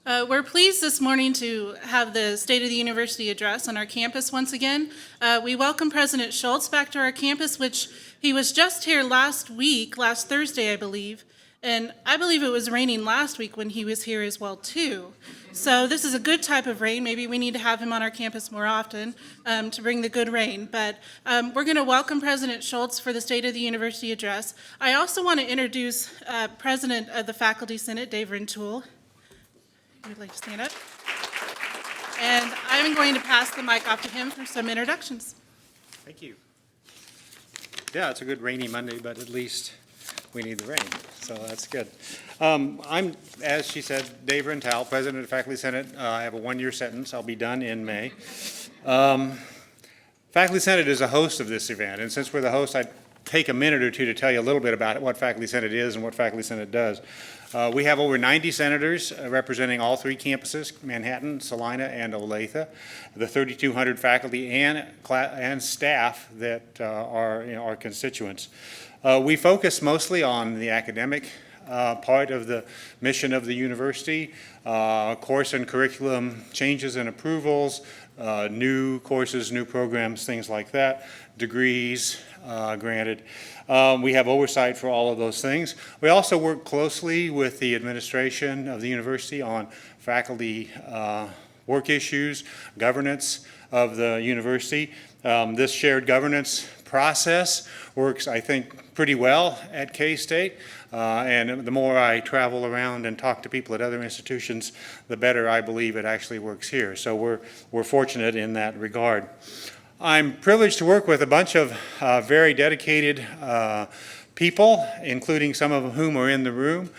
We're pleased this morning to have the State of the University address on our campus once again. We welcome President Schulz back to our campus, which he was just here last Thursday, I believe. And I believe it was raining last week when he was here as well, too. So this is a good type of rain. Maybe we need to have him on our campus more often to bring the good rain. But we're going to welcome President Schulz for the State of the University address. I also want to introduce President of the Faculty Senate, Dave Rintoul. Would like to stand up. And I'm going to pass the mic off to him for some introductions. Thank you. Yeah, it's a good rainy Monday, but at least we need the rain, so that's good. I'm, as she said, Dave Rintoul, President of the Faculty Senate. I have a one-year sentence. I'll be done in May. Faculty Senate is a host of this event, and since we're the host, I'd take a minute or two to tell you a little bit about what Faculty Senate is and what Faculty Senate does. We have over 90 senators representing all three campuses, Manhattan, Salina, and Olathe, the 3,200 faculty and staff that are our constituents. We focus mostly on the academic part of the mission of the university, course and curriculum changes and approvals, new courses, new programs, things like that, degrees granted. We have oversight for all of those things. We also work closely with the administration of the university on faculty work issues, governance of the university. This shared governance process works, I think, pretty well at K-State. And the more I travel around and talk to people at other institutions, the better I believe it actually works here. So we're fortunate in that regard. I'm privileged to work with a bunch of very dedicated people, including some of whom are in the room.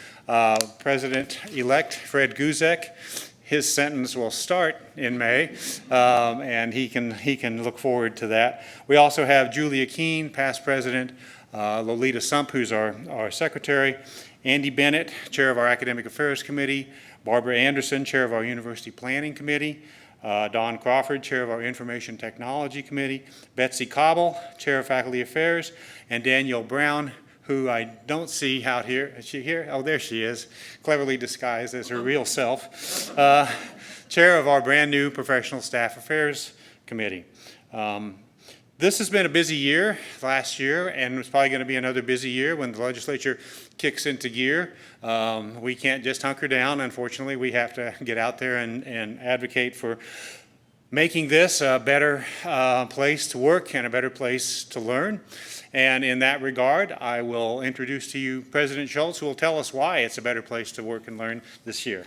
President-elect Fred Guzek. His sentence will start in May, and he can look forward to that. We also have Julia Keene, past president, Lolita Sump, who's our secretary, Andy Bennett, chair of our Academic Affairs Committee, Barbara Anderson, chair of our University Planning Committee, Don Crawford, chair of our Information Technology Committee, Betsy Cobble, chair of Faculty Affairs, and Danielle Brown, who I don't see out here. Is she here? Oh, there she is, cleverly disguised as her real self. Chair of our brand new Professional Staff Affairs Committee. This has been a busy year last year, and it's probably going to be another busy year when the legislature kicks into gear. We can't just hunker down. Unfortunately, we have to get out there and advocate for making this a better place to work and a better place to learn. And in that regard, I will introduce to you President Schulz, who will tell us why it's a better place to work and learn this year.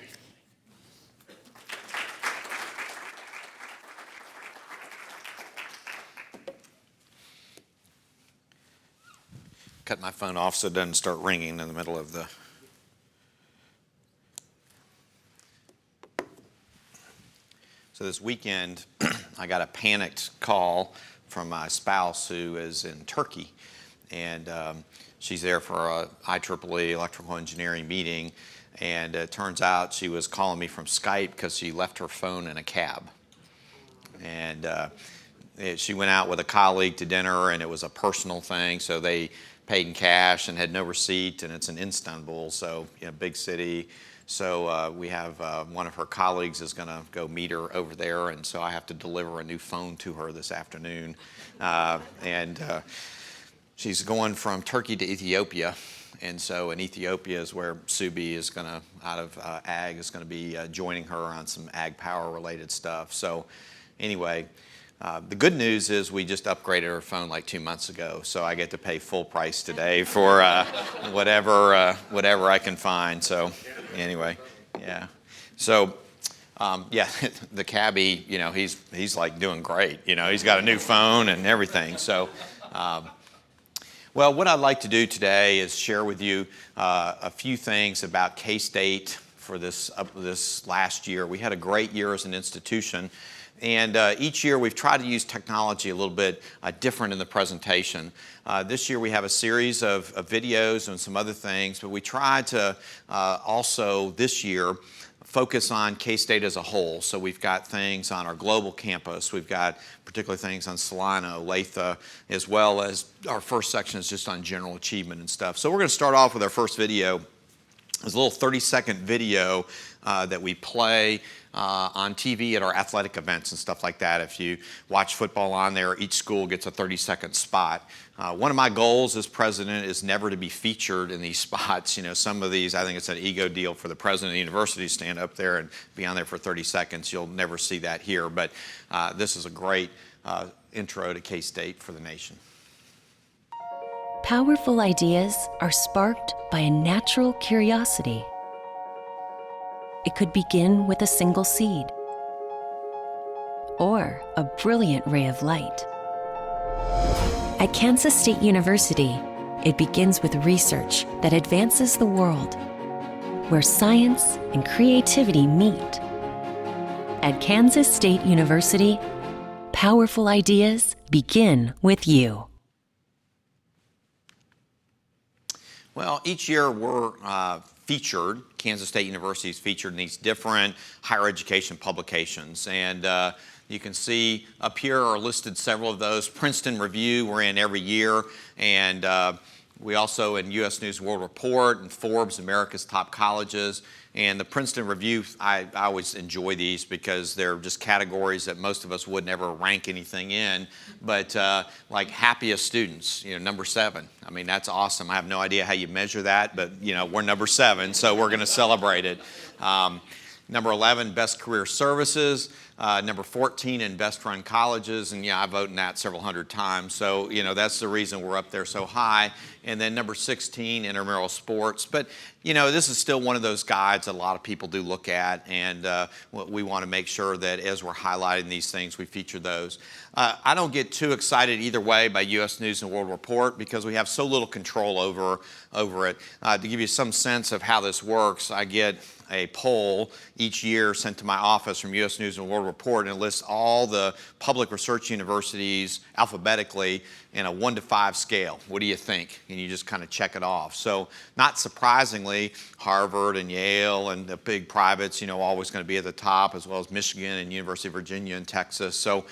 Cut my phone off so it doesn't start ringing in the middle of the... So this weekend, I got a panicked call from my spouse who is in Turkey, and she's there for a IEEE electrical engineering meeting, and it turns out she was calling me from Skype because she left her phone in a cab. And she went out with a colleague to dinner, and it was a personal thing, so they paid in cash and had no receipt, and it's in Istanbul, so big city. So we have one of her colleagues is going to go meet her over there, and so I have to deliver a new phone to her this afternoon. She's going from Turkey to Ethiopia, and so in Ethiopia is where Subi is going to, out of Ag, is going to be joining her on some Ag Power related stuff. So anyway, the good news is we just upgraded her phone like 2 months ago, so I get to pay full price today for whatever I can find. So anyway, yeah. So yeah, the cabbie, he's like doing great. He's got a new phone and everything. So, well, what I'd like to do today is share with you a few things about K-State for this last year. We had a great year as an institution. And each year we've tried to use technology a little bit different in the presentation. This year we have a series of videos and some other things, but we tried to also this year focus on K-State as a whole. So we've got things on our global campus, we've got particular things on Salina, Olathe, as well as our first section is just on general achievement and stuff. So we're going to start off with our first video. There's a little 30-second video that we play on TV at our athletic events and stuff like that. If you watch football on there, each school gets a 30-second spot. One of my goals as president is never to be featured in these spots. You know, some of these, I think it's an ego deal for the president of the university to stand up there and be on there for 30 seconds. You'll never see that here, but this is a great intro to K-State for the nation. Powerful ideas are sparked by a natural curiosity. It could begin with a single seed or a brilliant ray of light. At Kansas State University, it begins with research that advances the world, where science and creativity meet. At Kansas State University, powerful ideas begin with you. Well, each year we're featured, Kansas State University is featured in these different higher education publications. And you can see up here are listed several of those. Princeton Review we're in every year. And we also in U.S. News and World Report and Forbes, America's Top Colleges. And the Princeton Review, I always enjoy these because they're just categories that most of us would never rank anything in. But like happiest students, you know, number 7. I mean, that's awesome. I have no idea how you measure that, but you know, we're number 7, so we're going to celebrate it. Number 11, best career services. Number 14 in best run colleges, and yeah, I vote in that several hundred times. So, you know, that's the reason we're up there so high. And then number 16, intramural sports. But, you know, this is still one of those guides that a lot of people do look at, and we want to make sure that as we're highlighting these things, we feature those. I don't get too excited either way by U.S. News and World Report because we have so little control over it. To give you some sense of how this works, I get a poll each year sent to my office from U.S. News and World Report, and it lists all the public research universities alphabetically in a 1 to 5 scale. What do you think? And you just kind of check it off. So not surprisingly, Harvard and Yale and the big privates, you know, always going to be at the top, as well as Michigan and University of Virginia and Texas. So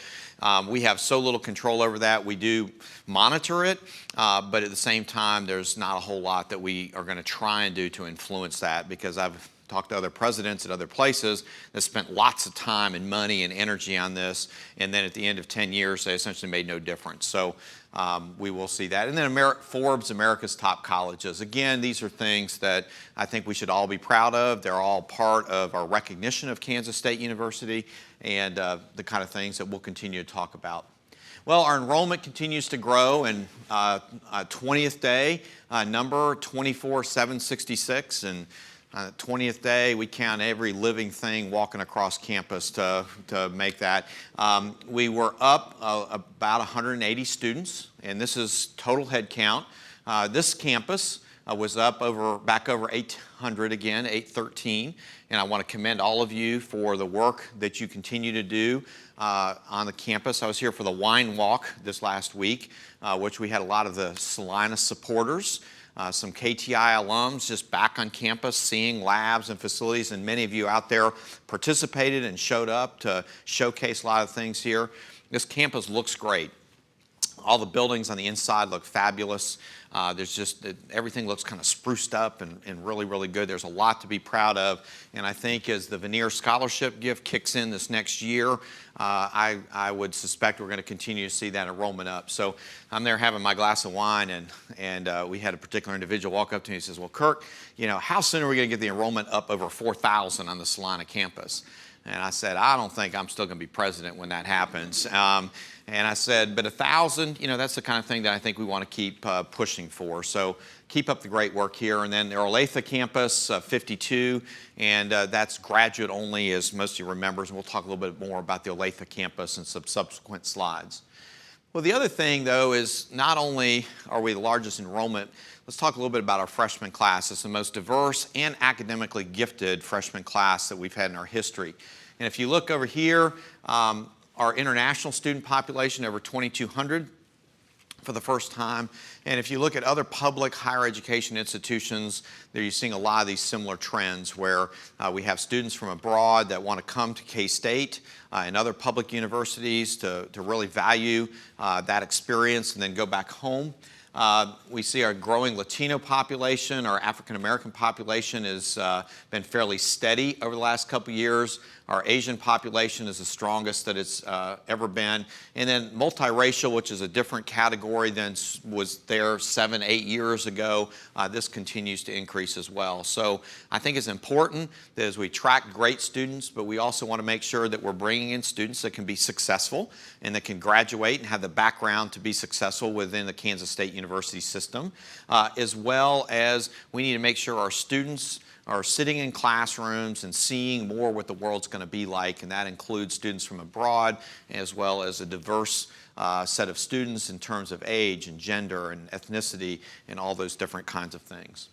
we have so little control over that. We do monitor it, but at the same time, there's not a whole lot that we are going to try and do to influence that, because I've talked to other presidents at other places that spent lots of time and money and energy on this, and then at the end of 10 years, they essentially made no difference. So we will see that. And then Forbes, America's Top Colleges. Again, these are things that I think we should all be proud of. They're all part of our recognition of Kansas State University and the kind of things that we'll continue to talk about. Well, our enrollment continues to grow, and 20th day number 24,766, and on the 20th day, we count every living thing walking across campus to make that. We were up about 180 students, and this is total head count. This campus was up back over 800 again, 813. And I want to commend all of you for the work that you continue to do on the campus. I was here for the wine walk this last week, which we had a lot of the Salina supporters. Some KTI alums just back on campus seeing labs and facilities, and many of you out there participated and showed up to showcase a lot of things here. This campus looks great. All the buildings on the inside look fabulous. There's just, everything looks kind of spruced up and really, really good. There's a lot to be proud of. And I think as the Veneer Scholarship gift kicks in this next year, I would suspect we're going to continue to see that enrollment up. So I'm there having my glass of wine, and we had a particular individual walk up to me and says, well, Kirk, you know, how soon are we going to get the enrollment up over 4,000 on the Salina campus? And I said, I don't think I'm still going to be president when that happens. And I said, but 1,000, you know, that's the kind of thing that I think we want to keep pushing for. So keep up the great work here. And then the Olathe campus, 52, and that's graduate only, as most of you remember. And we'll talk a little bit more about the Olathe campus in some subsequent slides. Well, the other thing, though, is not only are we the largest enrollment, let's talk a little bit about our freshman class. It's the most diverse and academically gifted freshman class that we've had in our history. And if you look over here, our international student population, over 2,200 for the first time. And if you look at other public higher education institutions, there you're seeing a lot of these similar trends where we have students from abroad that want to come to K-State and other public universities to really value that experience and then go back home. We see our growing Latino population. Our African American population has been fairly steady over the last couple of years. Our Asian population is the strongest that it's ever been. And then multiracial, which is a different category than was there 7, 8 years ago, this continues to increase as well. So I think it's important that as we attract great students, but we also want to make sure that we're bringing in students that can be successful and that can graduate and have the background to be successful within the Kansas State University system, as well as we need to make sure our students are sitting in classrooms and seeing more what the world's going to be like, and that includes students from abroad as well as a diverse set of students in terms of age and gender and ethnicity and all those different kinds of things.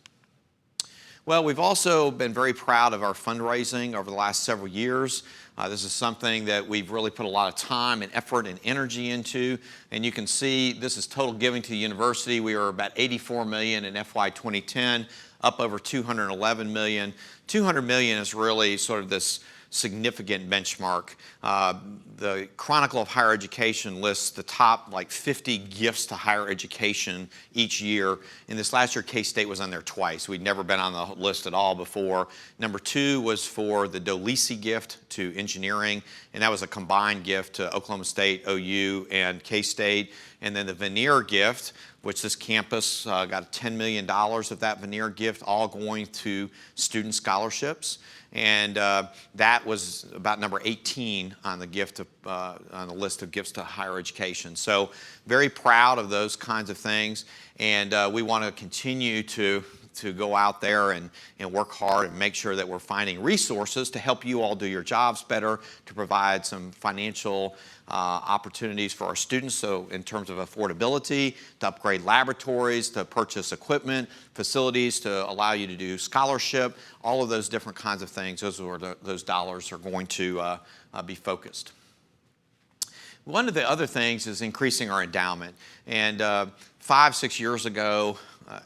Well, we've also been very proud of our fundraising over the last several years. This is something that we've really put a lot of time and effort and energy into, and you can see this is total giving to the university. We were about $84 million in FY 2010, up over $211 million. $200 million is really sort of this significant benchmark. The Chronicle of Higher Education lists the top 50 gifts to higher education each year. And this last year, K-State was on there twice. We'd never been on the list at all before. Number 2 was for the Dolisi gift to engineering, and that was a combined gift to Oklahoma State, OU, and K-State. And then the Veneer gift, which this campus got $10 million of that Veneer gift, all going to student scholarships. And that was about number 18 on the on the list of gifts to higher education. So very proud of those kinds of things, and we want to continue to go out there and work hard and make sure that we're finding resources to help you all do your jobs better, to provide some financial opportunities for our students, so in terms of affordability, to upgrade laboratories, to purchase equipment, facilities to allow you to do scholarship, all of those different kinds of things. Those dollars are going to be focused. One of the other things is increasing our endowment. And 5, 6 years ago,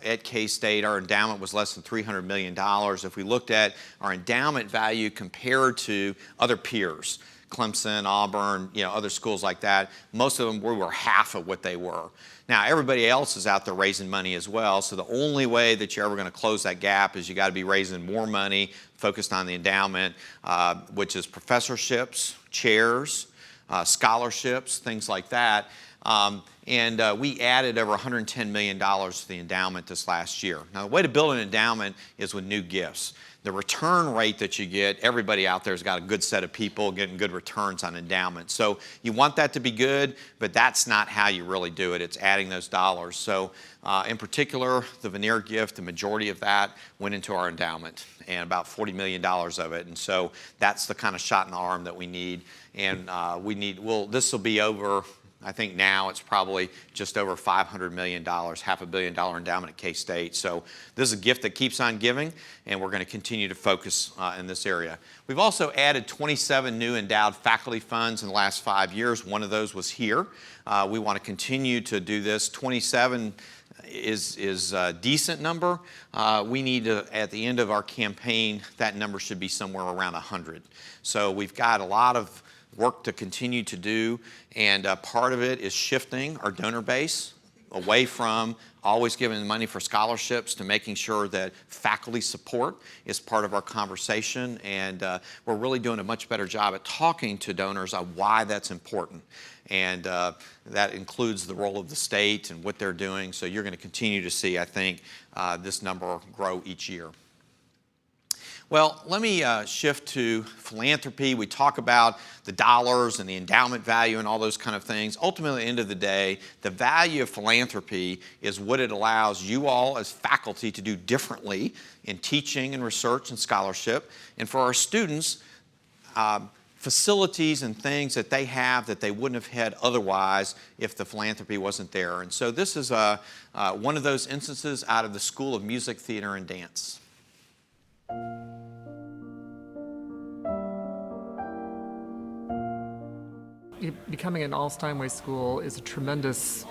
at K-State, our endowment was less than $300 million. If we looked at our endowment value compared to other peers, Clemson, Auburn, other schools like that, most of them we were half of what they were. Now, everybody else is out there raising money as well, so the only way that you're ever going to close that gap is you got to be raising more money focused on the endowment, which is professorships, chairs, scholarships, things like that. We added over $110 million to the endowment this last year. Now, the way to build an endowment is with new gifts. The return rate that you get, everybody out there has got a good set of people getting good returns on endowments. So you want that to be good, but that's not how you really do it. It's adding those dollars. So in particular, the Veneer gift, the majority of that went into our endowment, and about $40 million of it. And so that's the kind of shot in the arm that we need. And this will be over, I think now it's probably just over $500 million, $500 million endowment at K-State. So this is a gift that keeps on giving, and we're going to continue to focus in this area. We've also added 27 new endowed faculty funds in the last 5 years. One of those was here. We want to continue to do this. 27 is a decent number. We need to, at the end of our campaign, that number should be somewhere around 100. So we've got a lot of work to continue to do, and part of it is shifting our donor base away from always giving money for scholarships to making sure that faculty support is part of our conversation, and we're really doing a much better job at talking to donors on why that's important, and that includes the role of the state and what they're doing. So you're going to continue to see, I think, this number grow each year. Well, let me shift to philanthropy. We talk about the dollars and the endowment value and all those kind of things. Ultimately, at the end of the day, the value of philanthropy is what it allows you all as faculty to do differently in teaching and research and scholarship. And for our students, facilities and things that they have that they wouldn't have had otherwise if the philanthropy wasn't there. And so this is one of those instances out of the School of Music, Theater, and Dance. Becoming an all-Steinway school is a tremendous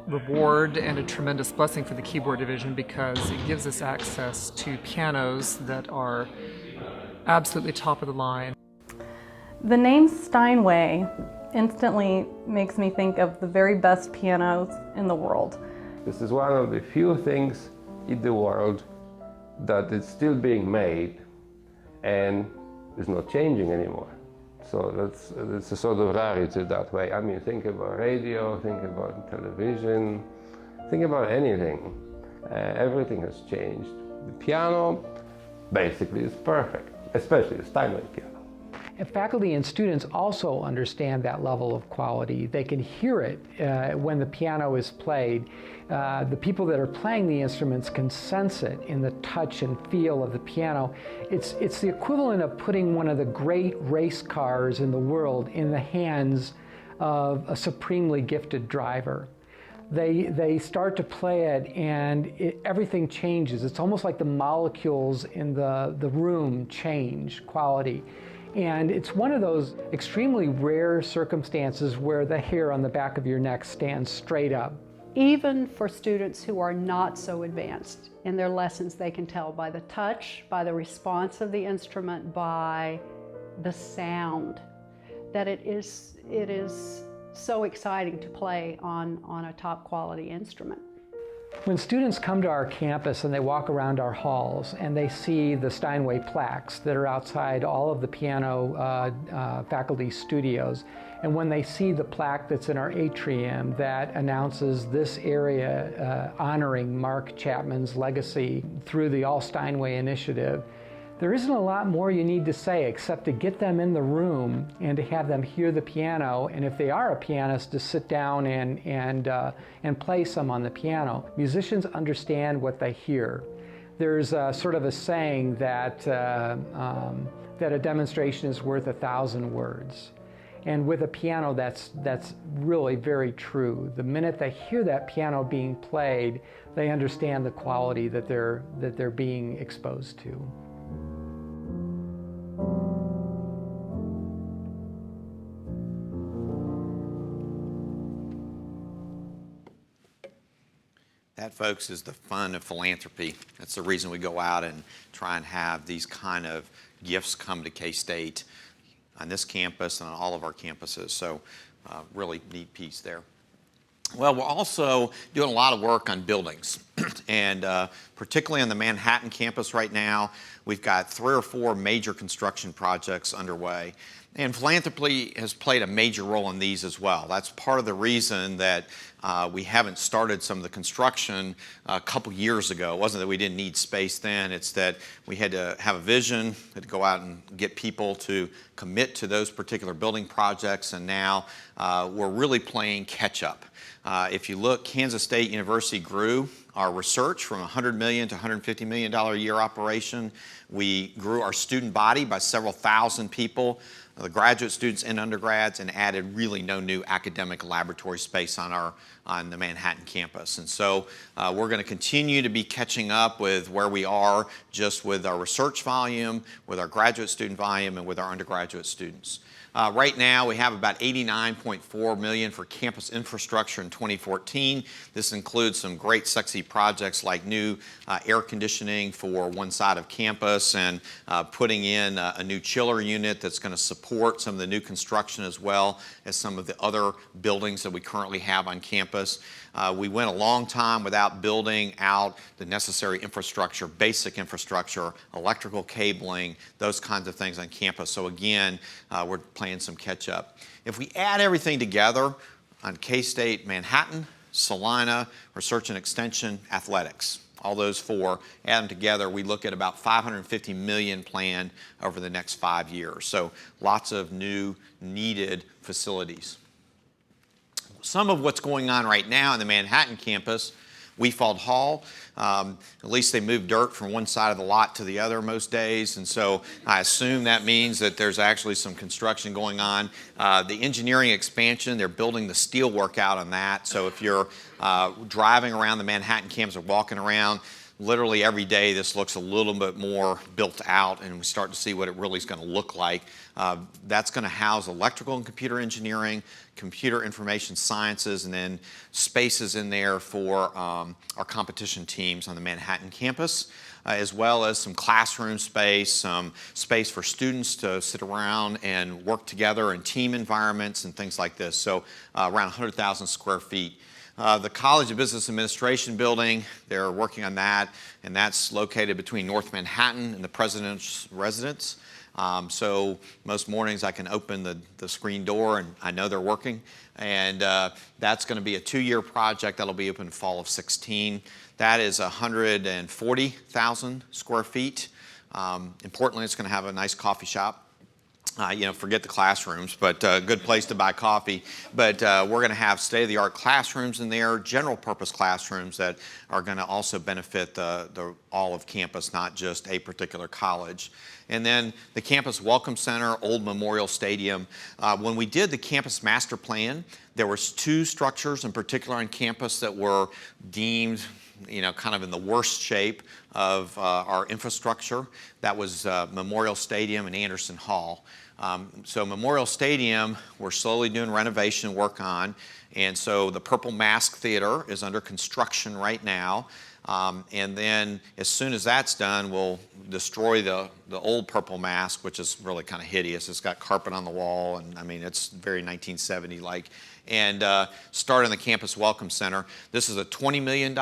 reward and a tremendous blessing for the keyboard division because it gives us access to pianos that are absolutely top of the line. The name Steinway instantly makes me think of the very best pianos in the world. This is one of the few things in the world that is still being made and is not changing anymore. So that's a sort of rarity that way. I mean, think about radio, think about television, think about anything. Everything has changed. The piano basically is perfect, especially the Steinway piano. And faculty and students also understand that level of quality. They can hear it when the piano is played. The people that are playing the instruments can sense it in the touch and feel of the piano. It's the equivalent of putting one of the great race cars in the world in the hands of a supremely gifted driver. They start to play it and everything changes. It's almost like the molecules in the room change quality. And it's one of those extremely rare circumstances where the hair on the back of your neck stands straight up. Even for students who are not so advanced in their lessons, they can tell by the touch, by the response of the instrument, by the sound, that it is so exciting to play on a top quality instrument. When students come to our campus and they walk around our halls and they see the Steinway plaques that are outside all of the piano faculty studios, and when they see the plaque that's in our atrium that announces this area honoring Mark Chapman's legacy through the All Steinway initiative, there isn't a lot more you need to say except to get them in the room and to have them hear the piano, and if they are a pianist, to sit down and play some on the piano. Musicians understand what they hear. There's sort of a saying that a demonstration is worth 1,000 words. And with a piano, that's really very true. The minute they hear that piano being played, they understand the quality that they're being exposed to. That, folks, is the fun of philanthropy. That's the reason we go out and try and have these kind of gifts come to K-State on this campus and on all of our campuses. So really neat piece there. Well, we're also doing a lot of work on buildings. And particularly on the Manhattan campus right now, we've got 3 or 4 major construction projects underway. And philanthropy has played a major role in these as well. That's part of the reason that we haven't started some of the construction a couple years ago. It wasn't that we didn't need space then, it's that we had to have a vision, had to go out and get people to commit to those particular building projects, and now we're really playing catch up. If you look, Kansas State University grew our research from $100 million to $150 million a year operation. We grew our student body by several thousand people, the graduate students and undergrads, and added really no new academic laboratory space on the Manhattan campus. And so we're going to continue to be catching up with where we are just with our research volume, with our graduate student volume, and with our undergraduate students. Right now, we have about $89.4 million for campus infrastructure in 2014. This includes some great, sexy projects like new air conditioning for one side of campus and putting in a new chiller unit that's going to support some of the new construction as well as some of the other buildings that we currently have on campus. We went a long time without building out the necessary infrastructure, basic infrastructure, electrical cabling, those kinds of things on campus. So again, we're playing some catch up. If we add everything together on K-State, Manhattan, Salina, Research and Extension, Athletics, all those 4, add them together, we look at about $550 million planned over the next 5 years. So lots of new needed facilities. Some of what's going on right now in the Manhattan campus, Weefald Hall, at least they move dirt from one side of the lot to the other most days, and so I assume that means that there's actually some construction going on. The engineering expansion, they're building the steel work out on that, so if you're driving around the Manhattan campus or walking around, literally every day this looks a little bit more built out, and we start to see what it really is going to look like. That's going to house electrical and computer engineering, computer information sciences, and then spaces in there for our competition teams on the Manhattan campus, as well as some classroom space, some space for students to sit around and work together in team environments and things like this. So around 100,000 square feet. The College of Business Administration building, they're working on that, and that's located between North Manhattan and the President's residence. So most mornings I can open the screen door and I know they're working. And that's going to be a 2-year project that'll be open fall of 16. That is 140,000 square feet. Importantly, it's going to have a nice coffee shop. Forget the classrooms, but a good place to buy coffee. But we're going to have state-of-the-art classrooms in there, general purpose classrooms that are going to also benefit all of campus, not just a particular college. And then the Campus Welcome Center, Old Memorial Stadium. When we did the campus master plan, there was 2 structures in particular on campus that were deemed kind of in the worst shape of our infrastructure. That was Memorial Stadium and Anderson Hall. So Memorial Stadium, we're slowly doing renovation work on, and so the Purple Mask Theater is under construction right now. And then as soon as that's done, we'll destroy the old Purple Mask, which is really kind of hideous. It's got carpet on the wall, and I mean, it's very 1970-like. And start on the Campus Welcome Center. This is a $20 million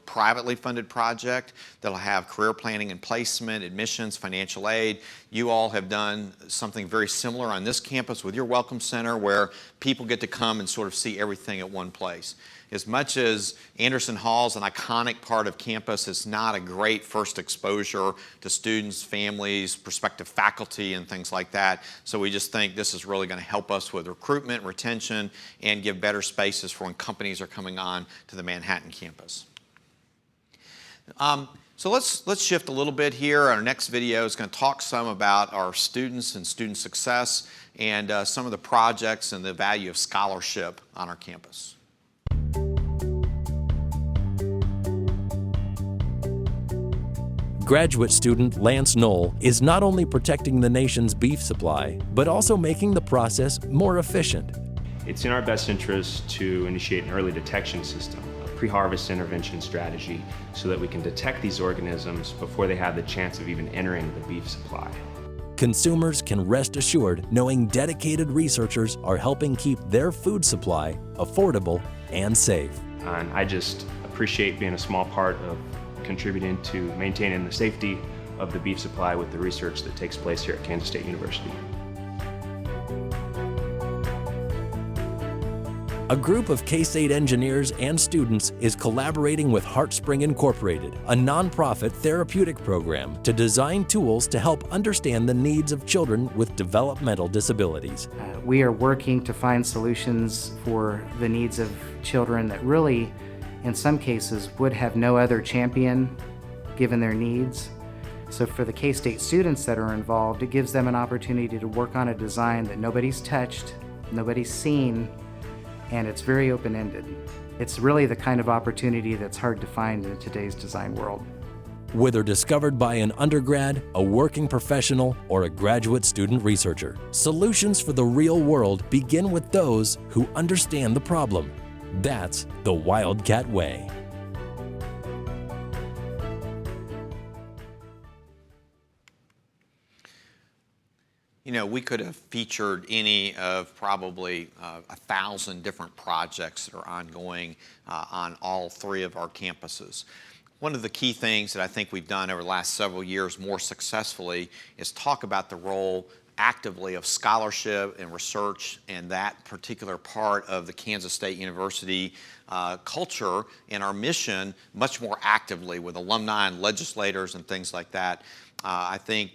privately funded project that'll have career planning and placement, admissions, financial aid. You all have done something very similar on this campus with your Welcome Center, where people get to come and sort of see everything at one place. As much as Anderson Hall is an iconic part of campus, it's not a great first exposure to students, families, prospective faculty, and things like that. So we just think this is really going to help us with recruitment, retention, and give better spaces for when companies are coming on to the Manhattan campus. So let's shift a little bit here. Our next video is going to talk some about our students and student success and some of the projects and the value of scholarship on our campus. Graduate student Lance Knoll is not only protecting the nation's beef supply, but also making the process more efficient. It's in our best interest to initiate an early detection system, a pre-harvest intervention strategy, so that we can detect these organisms before they have the chance of even entering the beef supply. Consumers can rest assured knowing dedicated researchers are helping keep their food supply affordable and safe. And I just appreciate being a small part of contributing to maintaining the safety of the beef supply with the research that takes place here at Kansas State University. A group of K-State engineers and students is collaborating with HeartSpring Incorporated, a nonprofit therapeutic program to design tools to help understand the needs of children with developmental disabilities. We are working to find solutions for the needs of children that really, in some cases, would have no other champion given their needs. So for the K-State students that are involved, it gives them an opportunity to work on a design that nobody's touched, nobody's seen, and it's very open-ended. It's really the kind of opportunity that's hard to find in today's design world. Whether discovered by an undergrad, a working professional, or a graduate student researcher, solutions for the real world begin with those who understand the problem. That's the Wildcat way. We could have featured any of probably 1,000 different projects that are ongoing on all 3 of our campuses. One of the key things that I think we've done over the last several years more successfully is talk about the role actively of scholarship and research and that particular part of the Kansas State University culture and our mission much more actively with alumni and legislators and things like that. I think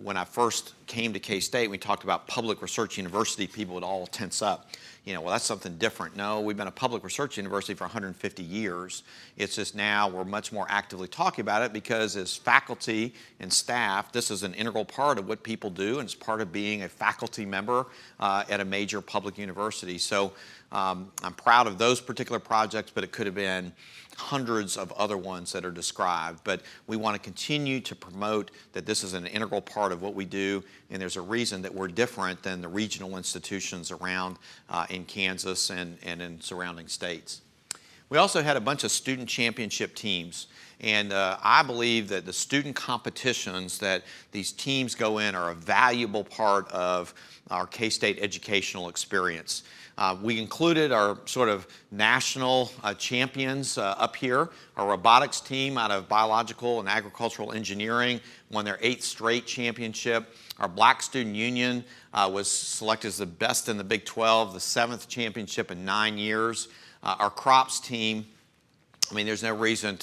when I first came to K-State, we talked about public research university, people would all tense up. Well, that's something different. No, we've been a public research university for 150 years. It's just now we're much more actively talking about it because as faculty and staff, this is an integral part of what people do, and it's part of being a faculty member at a major public university. So I'm proud of those particular projects, but it could have been hundreds of other ones that are described. But we want to continue to promote that this is an integral part of what we do, and there's a reason that we're different than the regional institutions around in Kansas and in surrounding states. We also had a bunch of student championship teams. And I believe that the student competitions that these teams go in are a valuable part of our K-State educational experience. We included our sort of national champions up here. Our robotics team out of biological and agricultural engineering won their 8th straight championship. Our Black Student Union was selected as the best in the Big 12, the 7th championship in 9 years. Our crops team, I mean, there's no reason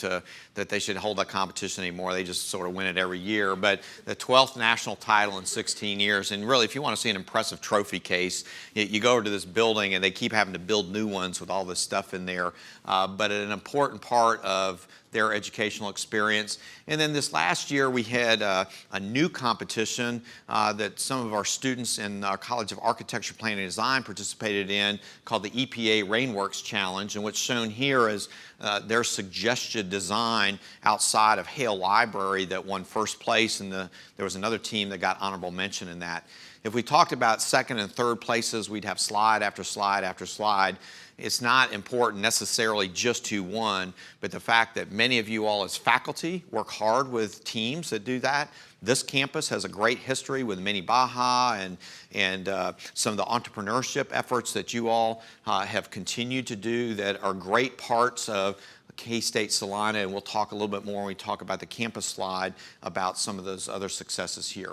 that they should hold that competition anymore. They just sort of win it every year. But the 12th national title in 16 years. And really, if you want to see an impressive trophy case, you go over to this building and they keep having to build new ones with all this stuff in there. But an important part of their educational experience. And then this last year we had a new competition that some of our students in our College of Architecture, Planning and Design participated in called the EPA Rainworks Challenge, and what's shown here is their suggested design outside of Hale Library that won first place, and there was another team that got honorable mention in that. If we talked about second and third places, we'd have slide after slide after slide. It's not important necessarily just who won, but the fact that many of you all as faculty work hard with teams that do that. This campus has a great history with Mini Baja and some of the entrepreneurship efforts that you all have continued to do that are great parts of K-State Salina, and we'll talk a little bit more when we talk about the campus slide about some of those other successes here.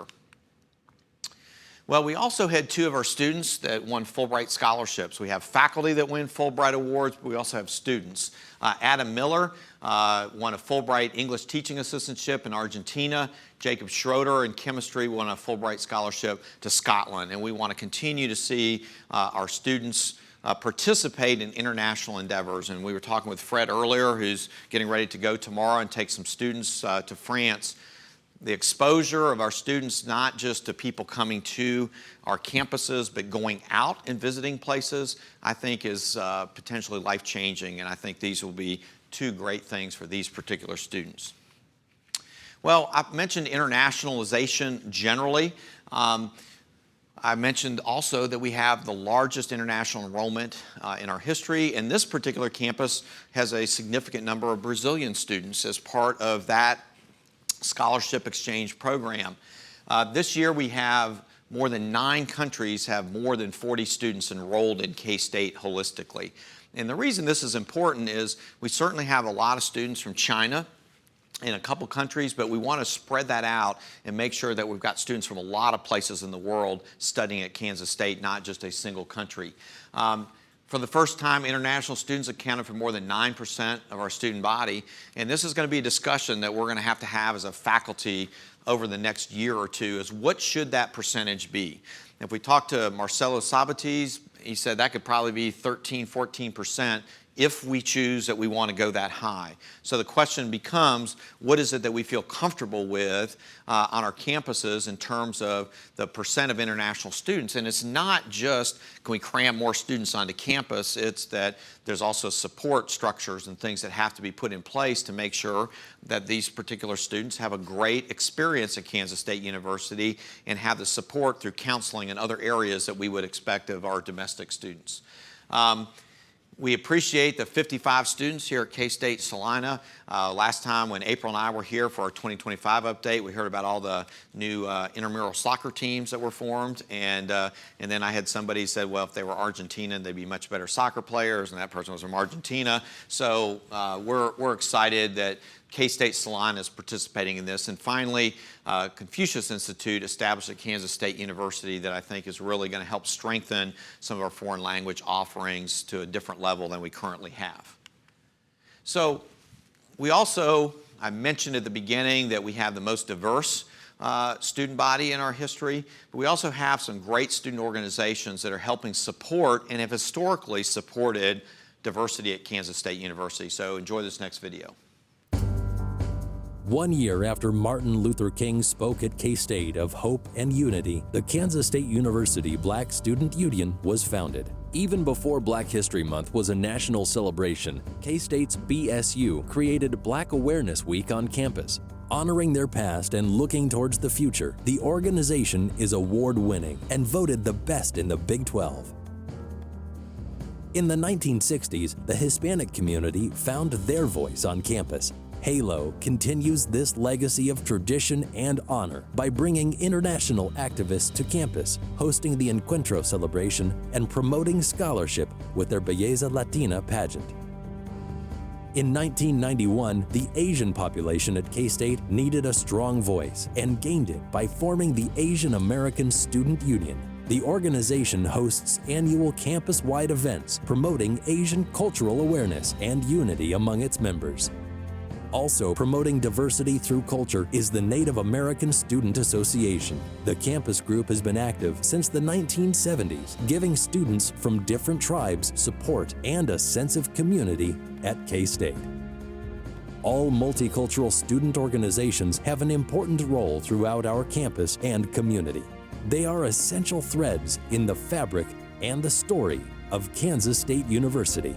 Well, we also had 2 of our students that won Fulbright scholarships. We have faculty that win Fulbright awards, but we also have students. Adam Miller won a Fulbright English teaching assistantship in Argentina. Jacob Schroeder in chemistry won a Fulbright scholarship to Scotland. And we want to continue to see our students participate in international endeavors. And we were talking with Fred earlier, who's getting ready to go tomorrow and take some students to France. The exposure of our students, not just to people coming to our campuses, but going out and visiting places, I think is potentially life-changing, and I think these will be 2 great things for these particular students. Well, I mentioned internationalization generally. I mentioned also that we have the largest international enrollment in our history, and this particular campus has a significant number of Brazilian students as part of that scholarship exchange program. This year we have more than 9 countries have more than 40 students enrolled in K-State holistically. And the reason this is important is we certainly have a lot of students from China in a couple countries, but we want to spread that out and make sure that we've got students from a lot of places in the world studying at Kansas State, not just a single country. For the first time, international students accounted for more than 9% of our student body, and this is going to be a discussion that we're going to have as a faculty over the next year or 2, is what should that percentage be? If we talk to Marcelo Sabates, he said that could probably be 13, 14% if we choose that we want to go that high. So the question becomes, what is it that we feel comfortable with on our campuses in terms of the percent of international students? And it's not just, can we cram more students onto campus? It's that there's also support structures and things that have to be put in place to make sure that these particular students have a great experience at Kansas State University and have the support through counseling and other areas that we would expect of our domestic students. We appreciate the 55 students here at K-State Salina. Last time when April and I were here for our 2025 update, we heard about all the new intramural soccer teams that were formed, and then I had somebody said, well, if they were Argentinian, they'd be much better soccer players, and that person was from Argentina. So we're excited that K-State Salina is participating in this. And finally, Confucius Institute established at Kansas State University that I think is really going to help strengthen some of our foreign language offerings to a different level than we currently have. So we also, I mentioned at the beginning that we have the most diverse student body in our history, but we also have some great student organizations that are helping support and have historically supported diversity at Kansas State University. So enjoy this next video. 1 year after Martin Luther King spoke at K-State of hope and unity, the Kansas State University Black Student Union was founded. Even before Black History Month was a national celebration, K-State's BSU created Black Awareness Week on campus. Honoring their past and looking towards the future, the organization is award-winning and voted the best in the Big 12. In the 1960s, the Hispanic community found their voice on campus. Halo continues this legacy of tradition and honor by bringing international activists to campus, hosting the Encuentro celebration, and promoting scholarship with their Belleza Latina pageant. In 1991, the Asian population at K-State needed a strong voice and gained it by forming the Asian American Student Union. The organization hosts annual campus-wide events promoting Asian cultural awareness and unity among its members. Also promoting diversity through culture is the Native American Student Association. The campus group has been active since the 1970s, giving students from different tribes support and a sense of community at K-State. All multicultural student organizations have an important role throughout our campus and community. They are essential threads in the fabric and the story of Kansas State University.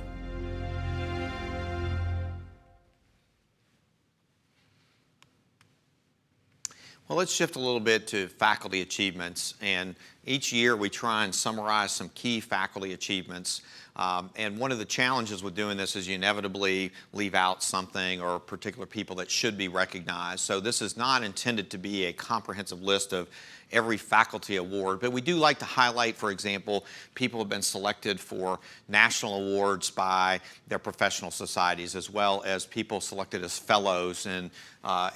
Well, let's shift a little bit to faculty achievements. And each year we try and summarize some key faculty achievements. And one of the challenges with doing this is you inevitably leave out something or particular people that should be recognized. So this is not intended to be a comprehensive list of every faculty award, but we do like to highlight, for example, people have been selected for national awards by their professional societies, as well as people selected as fellows in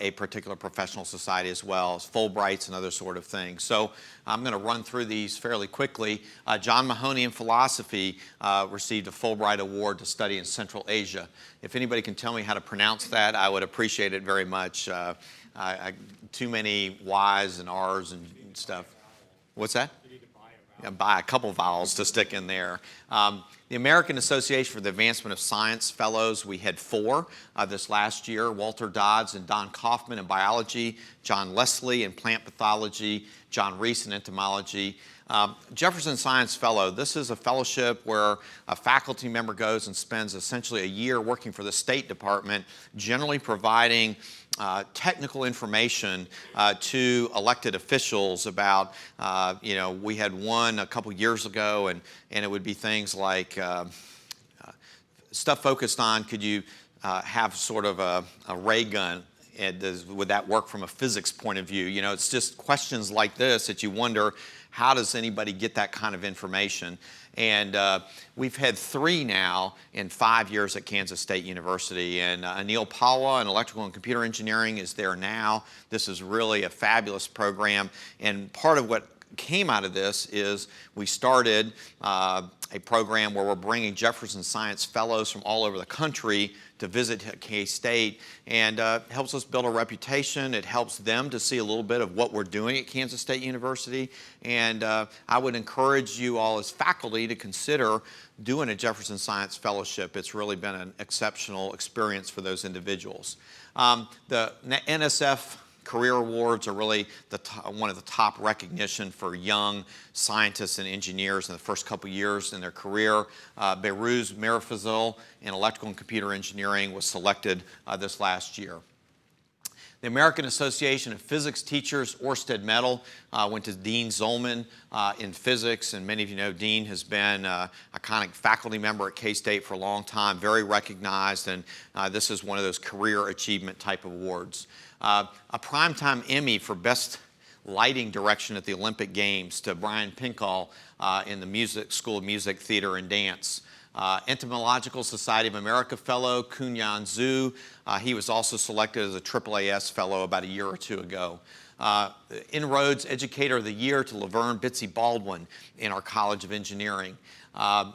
a particular professional society, as well as Fulbrights and other sort of things. So I'm going to run through these fairly quickly. John Mahoney in philosophy received a Fulbright Award to study in Central Asia. If anybody can tell me how to pronounce that, I would appreciate it very much. Too many Y's and R's and stuff. What's that? You need to buy a couple vowels to stick in there. The American Association for the Advancement of Science Fellows, we had 4 this last year. Walter Dodds and Don Kaufman in biology, John Leslie in plant pathology, John Reese in entomology. Jefferson Science Fellow, this is a fellowship where a faculty member goes and spends essentially a year working for the State Department, generally providing technical information to elected officials about, we had one a couple years ago, and it would be things like stuff focused on, could you have sort of a ray gun? And would that work from a physics point of view? You know, it's just questions like this that you wonder, how does anybody get that kind of information? And we've had 3 now in 5 years at Kansas State University. And Anil Palwa in electrical and computer engineering is there now. This is really a fabulous program. And part of what came out of this is we started a program where we're bringing Jefferson Science Fellows from all over the country to visit K-State, and helps us build a reputation. It helps them to see a little bit of what we're doing at Kansas State University. And I would encourage you all as faculty to consider doing a Jefferson Science Fellowship. It's really been an exceptional experience for those individuals. The NSF Career Awards are really one of the top recognition for young scientists and engineers in the first couple years in their career. Behrooz Mirafazil in electrical and computer engineering was selected this last year. The American Association of Physics Teachers Orsted Medal went to Dean Zollman in physics, and many of you know Dean has been a iconic faculty member at K-State for a long time, very recognized, and this is one of those career achievement type awards. A Primetime Emmy for Best Lighting Direction at the Olympic Games to Brian Pinkall in the School of Music, Theater, and Dance. Entomological Society of America Fellow, Kunyan Zhu. He was also selected as a AAAS Fellow about a year or 2 ago. Inroads Educator of the Year to Laverne Bitsy Baldwin in our College of Engineering.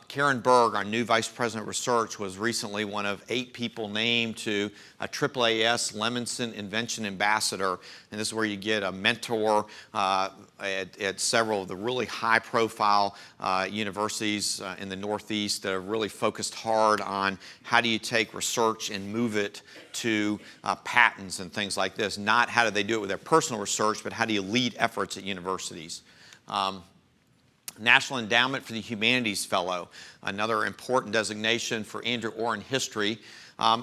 Karen Berg, our new Vice President of Research, was recently one of 8 people named to a AAAS Lemonson Invention Ambassador. And this is where you get a mentor at several of the really high-profile universities in the Northeast that have really focused hard on how do you take research and move it to patents and things like this. Not how do they do it with their personal research, but how do you lead efforts at universities. National Endowment for the Humanities Fellow, another important designation for Andrew Orr in history.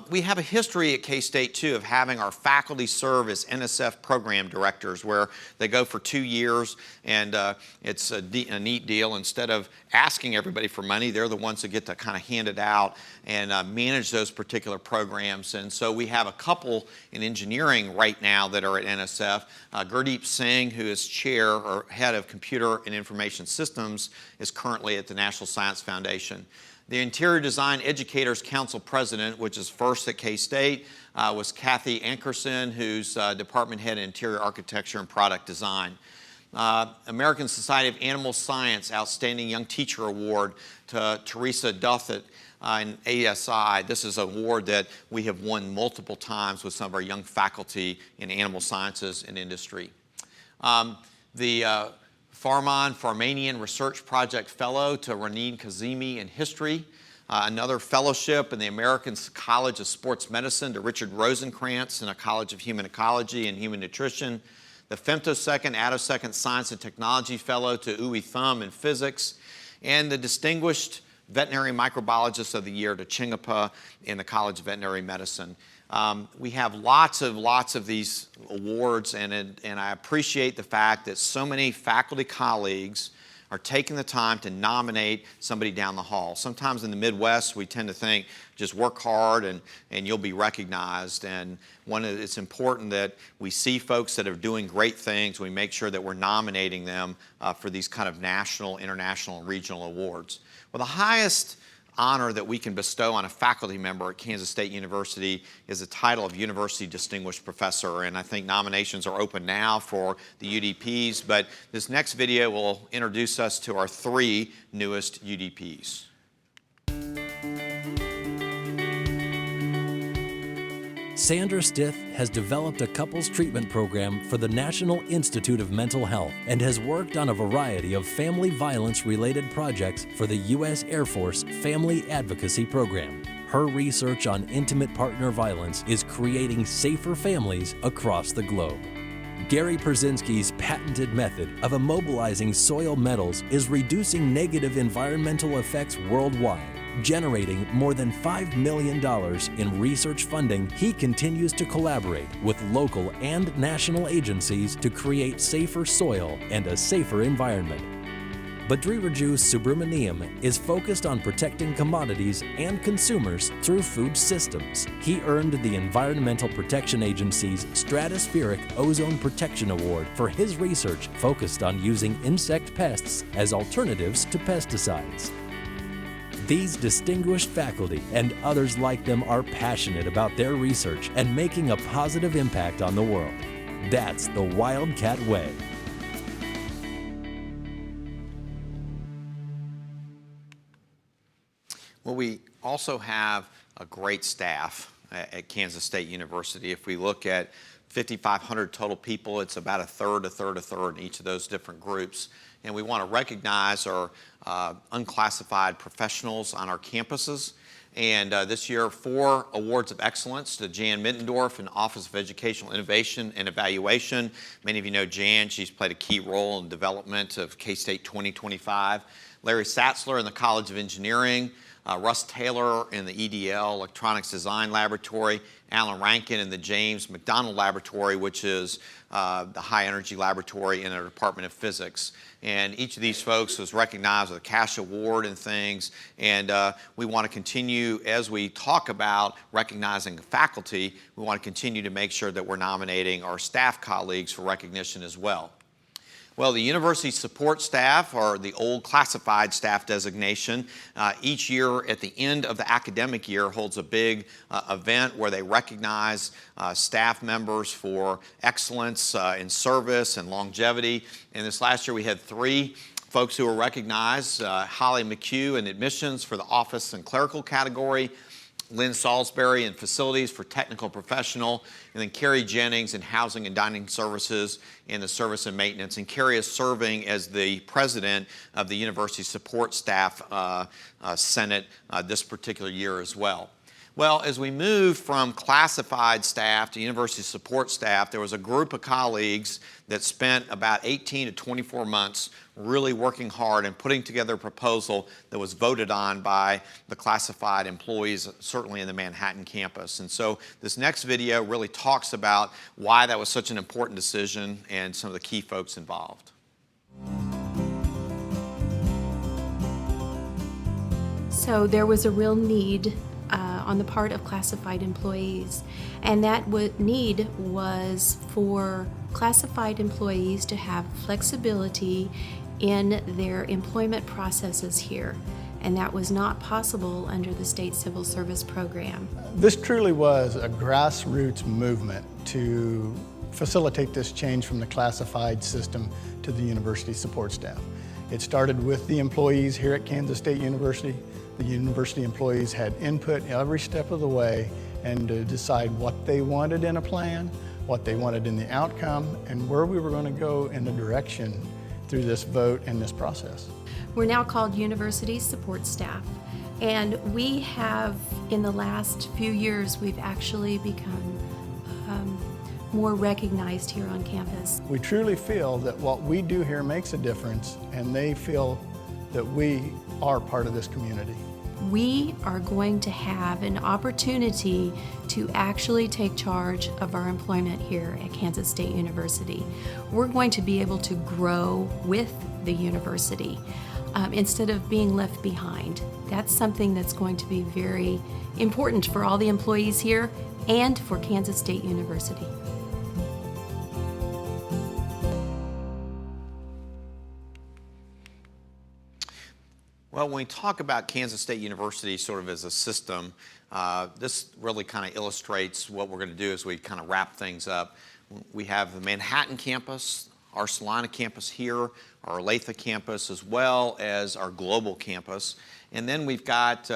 We have a history at K-State, too, of having our faculty serve as NSF program directors, where they go for 2 years, and it's a neat deal. Instead of asking everybody for money, they're the ones that get to kind of hand it out and manage those particular programs. And so we have a couple in engineering right now that are at NSF. Gurdeep Singh, who is chair or head of Computer and Information Systems, is currently at the National Science Foundation. The Interior Design Educators Council president, which is first at K-State, was Kathy Ankerson, who's department head in Interior Architecture and Product Design. American Society of Animal Science Outstanding Young Teacher Award to Teresa Duthett in ASI. This is an award that we have won multiple times with some of our young faculty in animal sciences and industry. The Farmanian Research Project Fellow to Raneen Kazemi in History. Another fellowship in the American College of Sports Medicine to Richard Rosenkrantz in a College of Human Ecology and Human Nutrition. The femtosecond attosecond Science and Technology Fellow to Uwe Thum in Physics. And the Distinguished Veterinary Microbiologist of the Year to Chingapa in the College of Veterinary Medicine. We have lots of these awards, and I appreciate the fact that so many faculty colleagues are taking the time to nominate somebody down the hall. Sometimes in the Midwest, we tend to think, just work hard and you'll be recognized. And it's important that we see folks that are doing great things. We make sure that we're nominating them for these kind of national, international, and regional awards. Well, the highest honor that we can bestow on a faculty member at Kansas State University is the title of University Distinguished Professor, and I think nominations are open now for the UDPs, but this next video will introduce us to our 3 newest UDPs. Sandra Stith has developed a couples treatment program for the National Institute of Mental Health and has worked on a variety of family violence-related projects for the U.S. Air Force Family Advocacy Program. Her research on intimate partner violence is creating safer families across the globe. Gary Perzinski's patented method of immobilizing soil metals is reducing negative environmental effects worldwide. Generating more than $5 million in research funding, he continues to collaborate with local and national agencies to create safer soil and a safer environment. Badriraju Subramaniam is focused on protecting commodities and consumers through food systems. He earned the Environmental Protection Agency's Stratospheric Ozone Protection Award for his research focused on using insect pests as alternatives to pesticides. These distinguished faculty and others like them are passionate about their research and making a positive impact on the world. That's the Wildcat way. Well, we also have a great staff at Kansas State University. If we look at 5,500 total people, it's about a third in each of those different groups. And we want to recognize our unclassified professionals on our campuses. And this year, 4 awards of excellence to Jan Mittendorf in the Office of Educational Innovation and Evaluation. Many of you know Jan. She's played a key role in the development of K-State 2025. Larry Satzler in the College of Engineering. Russ Taylor in the EDL, Electronics Design Laboratory, Alan Rankin in the James McDonald Laboratory, which is the high energy laboratory in the Department of Physics. And each of these folks was recognized with a cash award and things. And we want to continue, as we talk about recognizing faculty, we want to continue to make sure that we're nominating our staff colleagues for recognition as well. Well, the university support staff, or the old classified staff designation, each year at the end of the academic year holds a big event where they recognize staff members for excellence in service and longevity. And this last year we had 3 folks who were recognized. Holly McHugh in admissions for the office and clerical category, Lynn Salisbury in facilities for technical professional, and then Carrie Jennings in housing and dining services in the service and maintenance. And Carrie is serving as the president of the University Support Staff Senate this particular year as well. Well, as we moved from classified staff to university support staff, there was a group of colleagues that spent about 18 to 24 months really working hard and putting together a proposal that was voted on by the classified employees, certainly in the Manhattan campus. And so this next video really talks about why that was such an important decision and some of the key folks involved. So there was a real need on the part of classified employees, and that need was for classified employees to have flexibility in their employment processes here, and that was not possible under the state civil service program. This truly was a grassroots movement to facilitate this change from the classified system to the university support staff. It started with the employees here at Kansas State University. The university employees had input every step of the way and to decide what they wanted in a plan, what they wanted in the outcome, and where we were going to go in the direction through this vote and this process. We're now called University Support Staff, and we have, in the last few years, we've actually become more recognized here on campus. We truly feel that what we do here makes a difference, and they feel that we are part of this community. We are going to have an opportunity to actually take charge of our employment here at Kansas State University. We're going to be able to grow with the university instead of being left behind. That's something that's going to be very important for all the employees here and for Kansas State University. Well, when we talk about Kansas State University sort of as a system, this really kind of illustrates what we're going to do as we kind of wrap things up. We have the Manhattan campus, our Salina campus here, our Olathe campus, as well as our global campus. And then we've got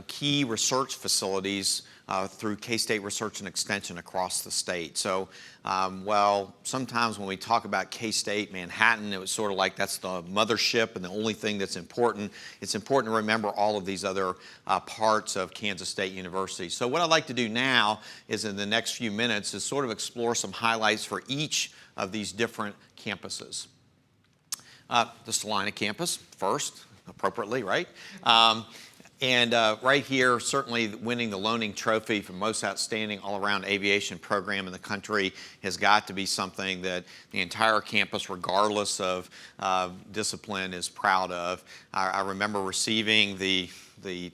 key research facilities through K-State Research and Extension across the state. So, well, sometimes when we talk about K-State Manhattan, it was sort of like that's the mothership and the only thing that's important. It's important to remember all of these other parts of Kansas State University. So what I'd like to do now is in the next few minutes is sort of explore some highlights for each of these different campuses. The Salina campus first, appropriately, right? And right here, certainly winning the Loaning Trophy for most outstanding all-around aviation program in the country has got to be something that the entire campus, regardless of discipline, is proud of. I remember receiving the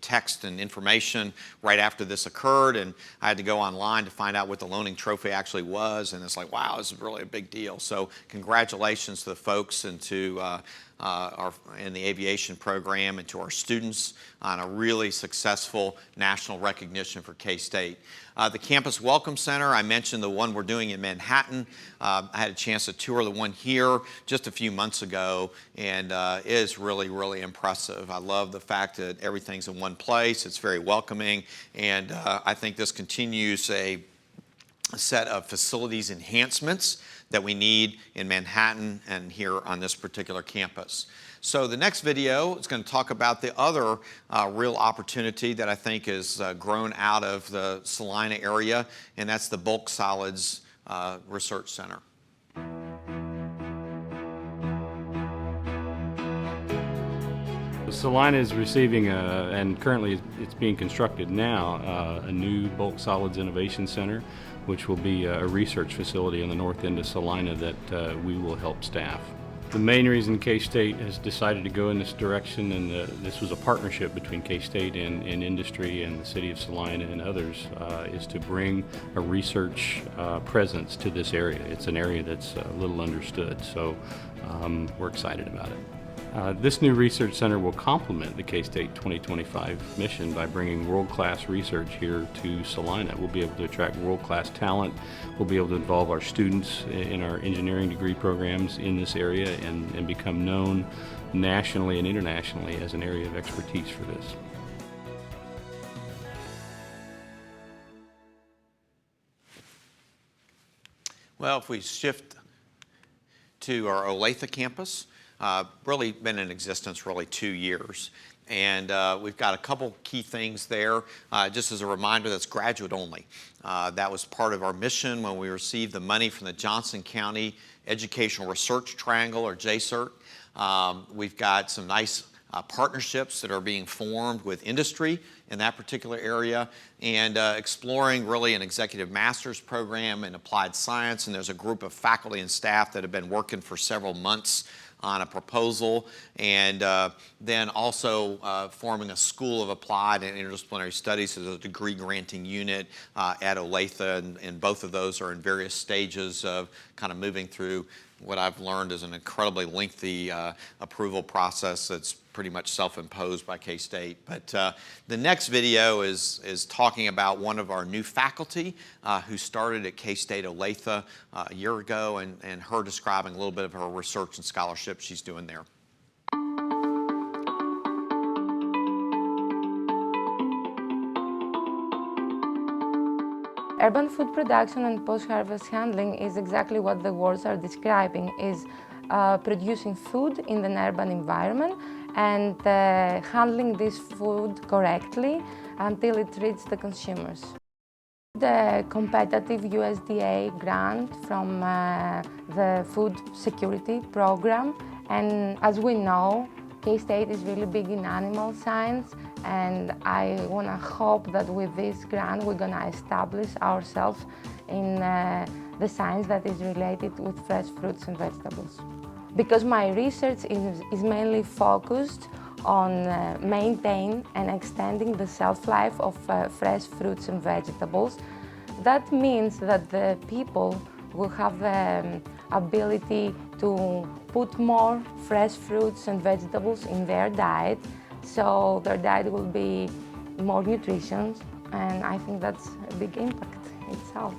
text and information right after this occurred, and I had to go online to find out what the Loaning Trophy actually was, and it's like, wow, this is really a big deal. So congratulations to the folks and to in the aviation program and to our students on a really successful national recognition for K-State. The Campus Welcome Center, I mentioned the one we're doing in Manhattan. I had a chance to tour the one here just a few months ago, and it is really, really impressive. I love the fact that everything's in one place. It's very welcoming, and I think this continues a set of facilities enhancements that we need in Manhattan and here on this particular campus. So the next video is going to talk about the other real opportunity that I think has grown out of the Salina area, and that's the Bulk Solids Research Center. Salina is receiving, and currently it's being constructed now, a new Bulk Solids Innovation Center, which will be a research facility on the north end of Salina that we will help staff. The main reason K-State has decided to go in this direction, and this was a partnership between K-State and industry and the city of Salina and others, is to bring a research presence to this area. It's an area that's a little understood, so we're excited about it. This new research center will complement the K-State 2025 mission by bringing world-class research here to Salina. We'll be able to attract world-class talent. We'll be able to involve our students in our engineering degree programs in this area and become known nationally and internationally as an area of expertise for this. Well, if we shift to our Olathe campus, really been in existence really 2 years. And we've got a couple key things there. Just as a reminder, that's graduate only. That was part of our mission when we received the money from the Johnson County Educational Research Triangle, or JCERT. We've got some nice partnerships that are being formed with industry in that particular area, and exploring really an executive master's program in applied science. And there's a group of faculty and staff that have been working for several months on a proposal, and then also forming a School of Applied and Interdisciplinary Studies as a degree granting unit at Olathe, and both of those are in various stages of kind of moving through what I've learned is an incredibly lengthy approval process that's pretty much self-imposed by K-State. But the next video is talking about one of our new faculty who started at K-State Olathe a year ago, and her describing a little bit of her research and scholarship she's doing there. Urban food production and post-harvest handling is exactly what the words are describing, is producing food in an urban environment and handling this food correctly until it reaches the consumers. The competitive USDA grant from the Food Security Program, and as we know, K-State is really big in animal science, and I want to hope that with this grant we're going to establish ourselves in the science that is related with fresh fruits and vegetables. Because my research is mainly focused on maintaining and extending the shelf life of fresh fruits and vegetables. That means that the people will have the ability to put more fresh fruits and vegetables in their diet, so their diet will be more nutritious, and I think that's a big impact itself.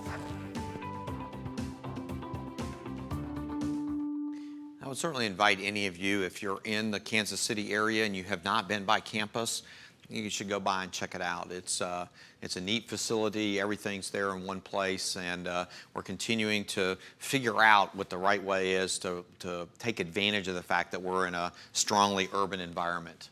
I would certainly invite any of you, if you're in the Kansas City area and you have not been by campus, you should go by and check it out. It's a neat facility. Everything's there in one place, and we're continuing to figure out what the right way is to take advantage of the fact that we're in a strongly urban environment.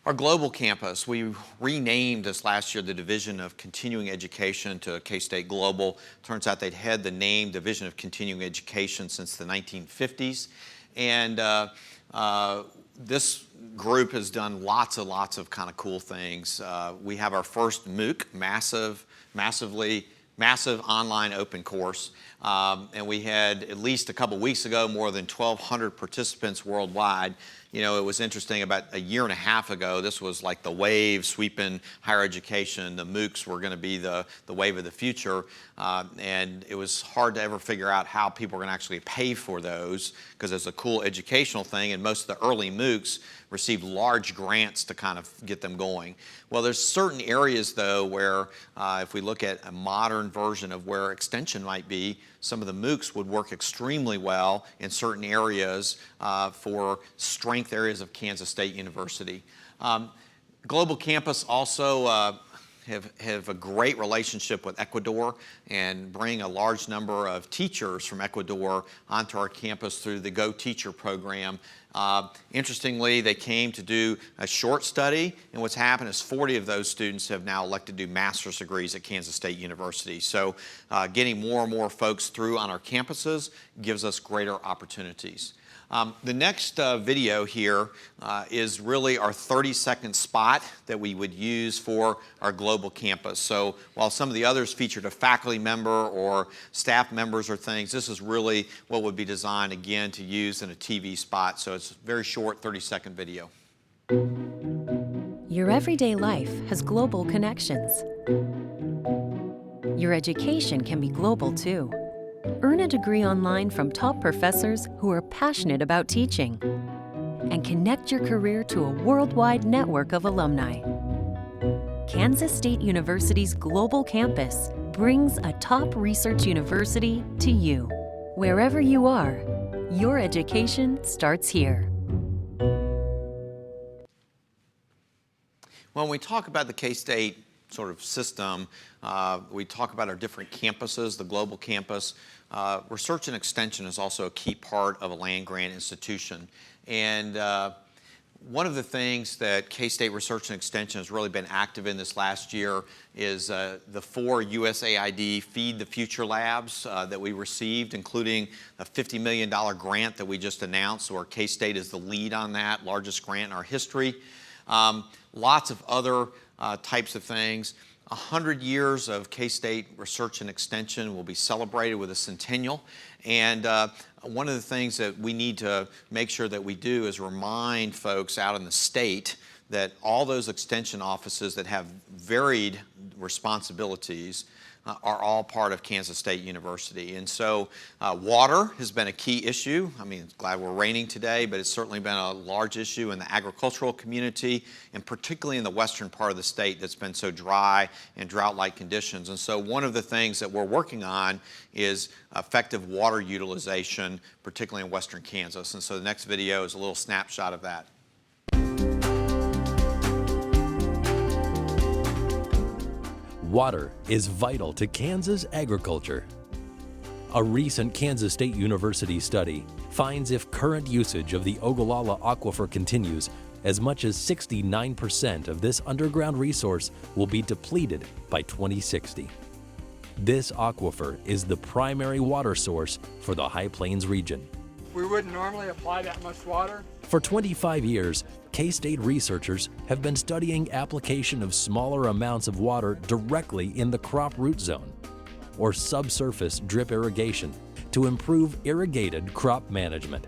Our global campus, we renamed this last year the Division of Continuing Education to K-State Global. Turns out they'd had the name Division of Continuing Education since the 1950s. And this group has done lots of kind of cool things. We have our first MOOC, massive online open course. And we had, at least a couple weeks ago, more than 1,200 participants worldwide. You know, it was interesting, about a year and a half ago, this was like the wave sweeping higher education. The MOOCs were going to be the wave of the future. And it was hard to ever figure out how people were going to actually pay for those, because it's a cool educational thing, and most of the early MOOCs received large grants to kind of get them going. Well, there's certain areas, though, where if we look at a modern version of where extension might be, some of the MOOCs would work extremely well in certain areas for strength areas of Kansas State University. Global Campus also have a great relationship with Ecuador, and bring a large number of teachers from Ecuador onto our campus through the Go Teacher program. Interestingly, they came to do a short study, and what's happened is 40 of those students have now elected to do master's degrees at Kansas State University. So getting more and more folks through on our campuses gives us greater opportunities. The next video here is really our 30-second spot that we would use for our global campus. So while some of the others featured a faculty member or staff members or things, this is really what would be designed, again, to use in a TV spot. So it's a very short 30-second video. Your everyday life has global connections. Your education can be global too. Earn a degree online from top professors who are passionate about teaching, and connect your career to a worldwide network of alumni. Kansas State University's global campus brings a top research university to you. Wherever you are, your education starts here. When we talk about the K-State sort of system, we talk about our different campuses, the global campus. Research and extension is also a key part of a land-grant institution. And One of the things that K-State Research and Extension has really been active in this last year is the 4 USAID Feed the Future Labs that we received, including a $50 million grant that we just announced, where K-State is the lead on that, largest grant in our history. Lots of other types of things. 100 years of K-State Research and Extension will be celebrated with a centennial. And one of the things that we need to make sure that we do is remind folks out in the state that all those extension offices that have varied responsibilities are all part of Kansas State University. And so water has been a key issue. I mean, glad we're raining today, but it's certainly been a large issue in the agricultural community, and particularly in the western part of the state that's been so dry and drought-like conditions. And so one of the things that we're working on is effective water utilization, particularly in western Kansas. And so the next video is a little snapshot of that. Water is vital to Kansas agriculture. A recent Kansas State University study finds if current usage of the Ogallala Aquifer continues, as much as 69% of this underground resource will be depleted by 2060. This aquifer is the primary water source for the High Plains region. We wouldn't normally apply that much water. For 25 years, K-State researchers have been studying application of smaller amounts of water directly in the crop root zone, or subsurface drip irrigation, to improve irrigated crop management.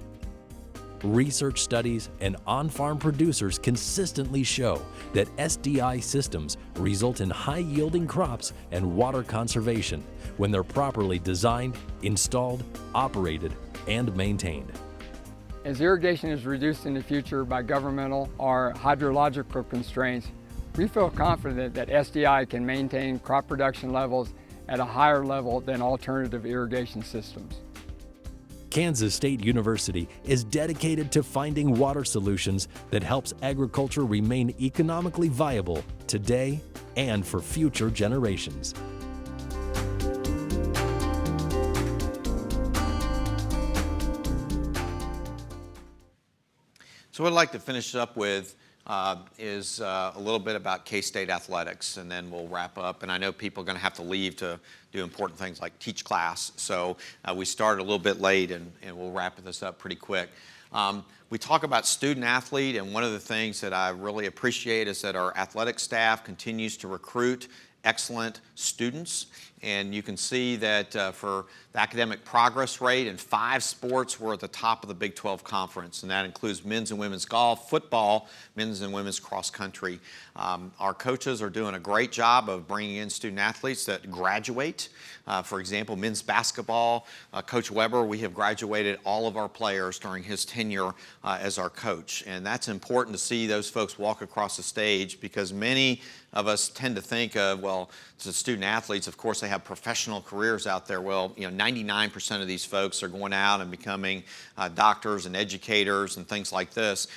Research studies and on-farm producers consistently show that SDI systems result in high-yielding crops and water conservation when they're properly designed, installed, operated, and maintained. As irrigation is reduced in the future by governmental or hydrological constraints, we feel confident that SDI can maintain crop production levels at a higher level than alternative irrigation systems. Kansas State University is dedicated to finding water solutions that helps agriculture remain economically viable today and for future generations. So what I'd like to finish up with is a little bit about K-State athletics, and then we'll wrap up. And I know people are going to have to leave to do important things like teach class, so we started a little bit late, and we'll wrap this up pretty quick. We talk about student athlete, and one of the things that I really appreciate is that our athletic staff continues to recruit excellent students. And you can see that for the academic progress rate in 5 sports, we're at the top of the Big 12 Conference, and that includes men's and women's golf, football, men's and women's cross country. Our coaches are doing a great job of bringing in student athletes that graduate. For example, men's basketball, Coach Weber, we have graduated all of our players during his tenure as our coach. And that's important to see those folks walk across the stage, because many of us tend to think of, well, the student athletes, of course, they have professional careers out there. Well, 99% of these folks are going out and becoming doctors and educators and things like this.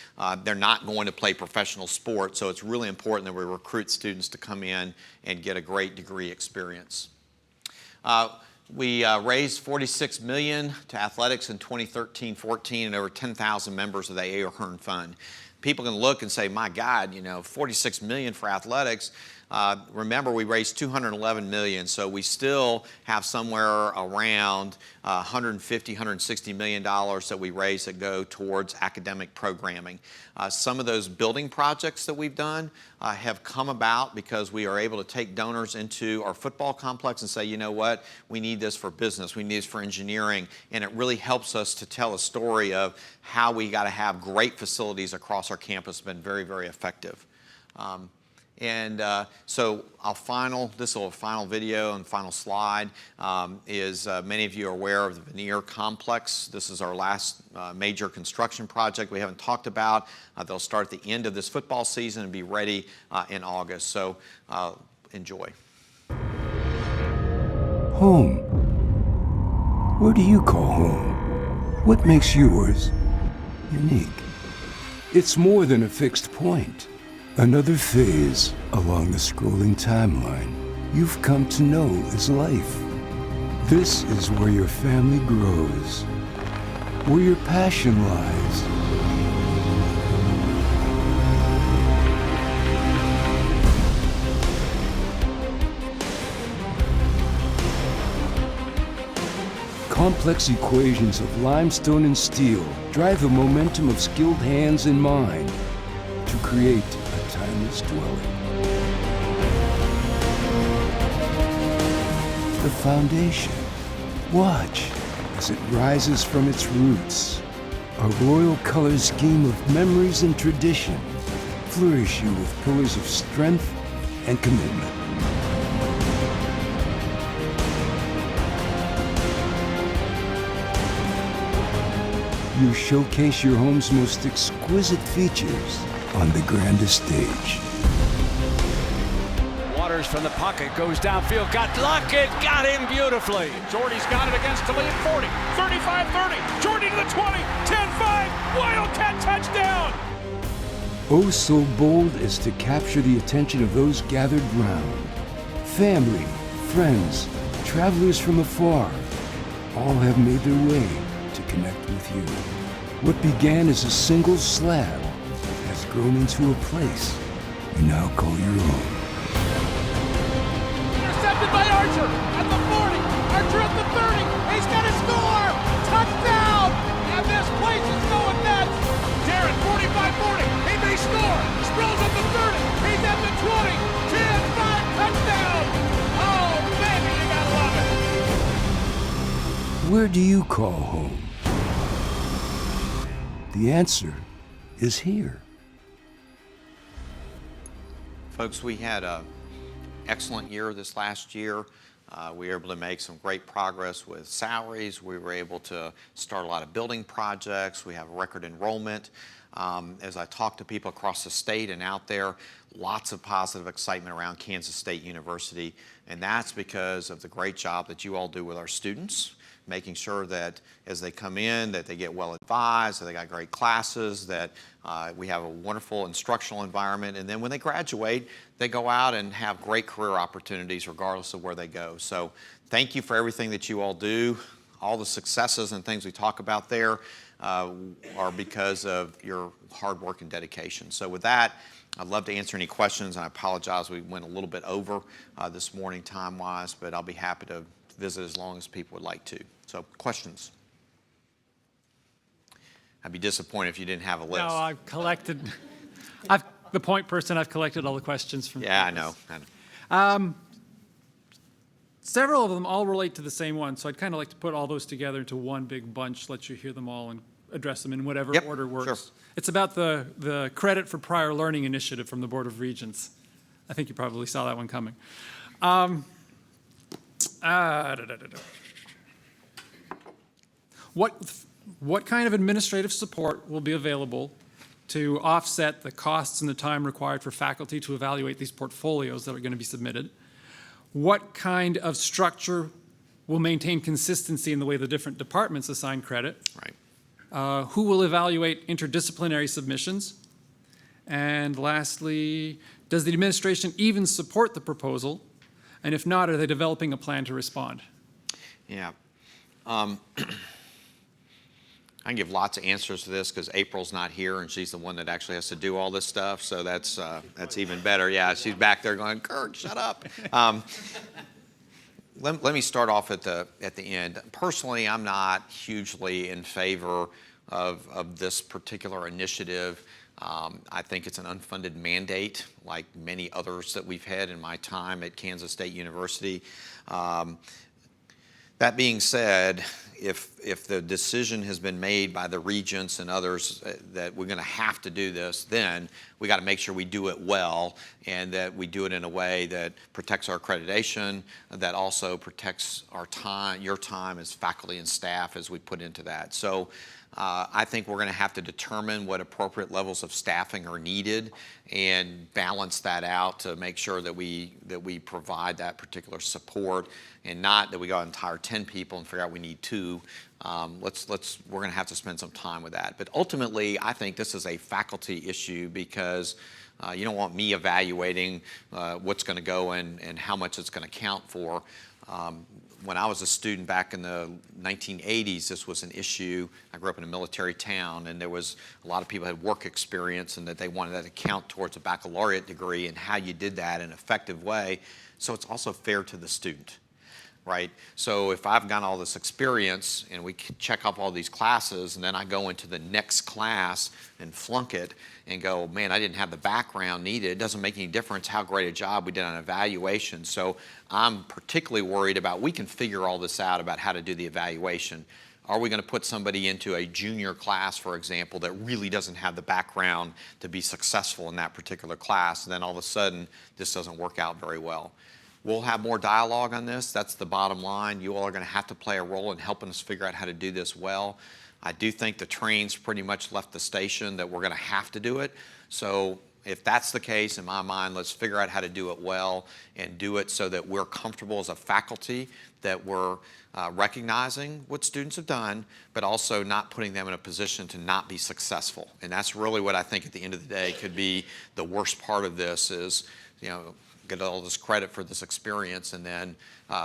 They're not going to play professional sports, so it's really important that we recruit students to come in and get a great degree experience. We raised $46 million to athletics in 2013-14 and over 10,000 members of the Ahern Fund. People can look and say, my God, $46 million for athletics. Remember, we raised $211 million, so we still have somewhere around $150, $160 million that we raise that go towards academic programming. Some of those building projects that we've done have come about because we are able to take donors into our football complex and say, you know what, we need this for business, we need this for engineering, and it really helps us to tell a story of how we got to have great facilities across our campus. It's been very, very effective. So this little final video and final slide is many of you are aware of the Veneer Complex. This is our last major construction project we haven't talked about. They'll start at the end of this football season and be ready in August. So enjoy. Home. Where do you call home? What makes yours unique? It's more than a fixed point. Another phase along the scrolling timeline you've come to know as life. This is where your family grows, where your passion lies, complex equations of limestone and steel drive the momentum of skilled hands and mind to create a timeless dwelling. The foundation. Watch as it rises from its roots. A royal color scheme of memories and tradition flourish you with pillars of strength and commitment. You showcase your home's most exquisite features on the grandest stage. Waters from the pocket, goes downfield, got Luckett, got him beautifully. Jordy's got it against Lee at 40, 35-30, Jordy to the 20, 10-5, Wildcat touchdown! Oh, so bold as to capture the attention of those gathered round. Family, friends, travelers from afar, all have made their way to connect with you. What began as a single slab has grown into a place you now call your own. Intercepted by Archer at the 40, Archer at the 30, he's gonna score! Touchdown! And this place is going nuts! Darren, 45-40, he may score! Sproles at the 30, he's at the 20, 10-5, touchdown! Oh, baby, you gotta love it! Where do you call home? The answer is here. Folks, we had an excellent year this last year. We were able to make some great progress with salaries. We were able to start a lot of building projects. We have record enrollment. As I talk to people across the state and out there, lots of positive excitement around Kansas State University, and that's because of the great job that you all do with our students, making sure that as they come in that they get well advised, that they got great classes, that we have a wonderful instructional environment, and then when they graduate, they go out and have great career opportunities regardless of where they go. So thank you for everything that you all do. All the successes and things we talk about there are because of your hard work and dedication. So with that, I'd love to answer any questions, and I apologize we went a little bit over this morning time-wise, but I'll be happy to visit as long as people would like to. So, questions? I'd be disappointed if you didn't have a list. No, I've collected, the point person, I've collected all the questions from. Yeah, I know. Several of them all relate to the same one, so I'd kind of like to put all those together into one big bunch, let you hear them all and address them in whatever order works. Sure. It's about the Credit for Prior Learning initiative from the Board of Regents. I think you probably saw that one coming. What kind of administrative support will be available to offset the costs and the time required for faculty to evaluate these portfolios that are going to be submitted? What kind of structure will maintain consistency in the way the different departments assign credit? Right. Who will evaluate interdisciplinary submissions? And lastly, does the administration even support the proposal? And if not, are they developing a plan to respond? Yeah. I can give lots of answers to this because April's not here and she's the one that actually has to do all this stuff, so that's even better. Yeah, she's back there going, Kirk, shut up. Let me start off at the end. Personally, I'm not hugely in favor of this particular initiative. I think it's an unfunded mandate, like many others that we've had in my time at Kansas State University. That being said, if the decision has been made by the regents and others that we're going to have to do this, then we got to make sure we do it well and that we do it in a way that protects our accreditation, that also protects our time, your time as faculty and staff as we put into that. So I think we're going to have to determine what appropriate levels of staffing are needed and balance that out to make sure that we provide that particular support and not that we go out and hire 10 people and figure out we need 2. We're going to have to spend some time with that. But ultimately, I think this is a faculty issue because you don't want me evaluating what's going to go and how much it's going to count for. When I was a student back in the 1980s, this was an issue. I grew up in a military town, and there was a lot of people had work experience and that they wanted that to count towards a baccalaureate degree and how you did that in an effective way. So it's also fair to the student. right? So if I've got all this experience and we check off all these classes and then I go into the next class and flunk it and go, man, I didn't have the background needed, it doesn't make any difference how great a job we did on evaluation. So I'm particularly worried about, we can figure all this out about how to do the evaluation. Are we going to put somebody into a junior class, for example, that really doesn't have the background to be successful in that particular class, and then all of a sudden this doesn't work out very well? We'll have more dialogue on this. That's the bottom line. You all are going to have to play a role in helping us figure out how to do this well. I do think the train's pretty much left the station that we're going to have to do it. So if that's the case, in my mind, let's figure out how to do it well and do it so that we're comfortable as a faculty, that we're recognizing what students have done, but also not putting them in a position to not be successful. And that's really what I think at the end of the day could be the worst part of this is, you know, get all this credit for this experience and then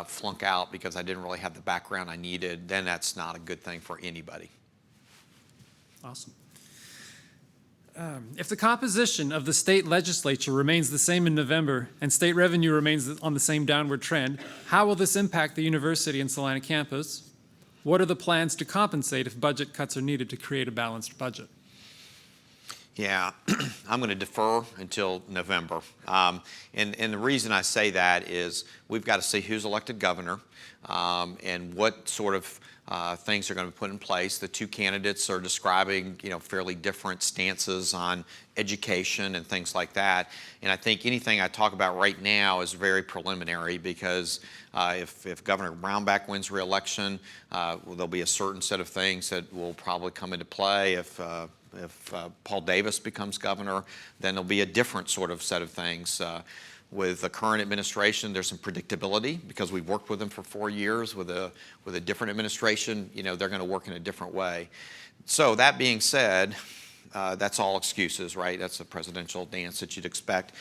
flunk out because I didn't really have the background I needed. Then that's not a good thing for anybody. Awesome. If the composition of the state legislature remains the same in November and state revenue remains on the same downward trend, how will this impact the university and Salina campus? What are the plans to compensate if budget cuts are needed to create a balanced budget? Yeah, I'm going to defer until November. And the reason I say that is we've got to see who's elected governor and what sort of things are going to be put in place. The two candidates are describing, you know, fairly different stances on education and things like that. And I think anything I talk about right now is very preliminary because if Governor Brownback wins re-election, there'll be a certain set of things that will probably come into play. If Paul Davis becomes governor, then there'll be a different sort of set of things. With the current administration, there's some predictability because we've worked with them for 4 years. With a different administration, you know, they're going to work in a different way. So that being said, that's all excuses, right? That's a presidential dance that you'd expect.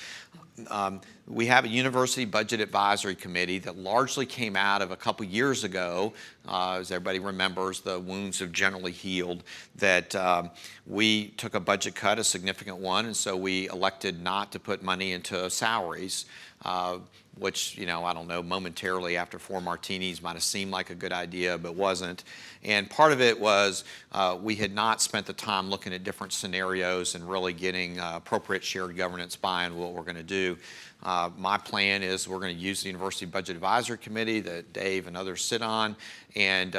We have a university budget advisory committee that largely came out of a couple years ago, as everybody remembers, the wounds have generally healed, that we took a budget cut, a significant one, and so we elected not to put money into salaries, which, you know, I don't know, momentarily after 4 martinis might have seemed like a good idea, but wasn't. And part of it was we had not spent the time looking at different scenarios and really getting appropriate shared governance buy-in what we're going to do. My plan is we're going to use the University Budget Advisory Committee that Dave and others sit on, and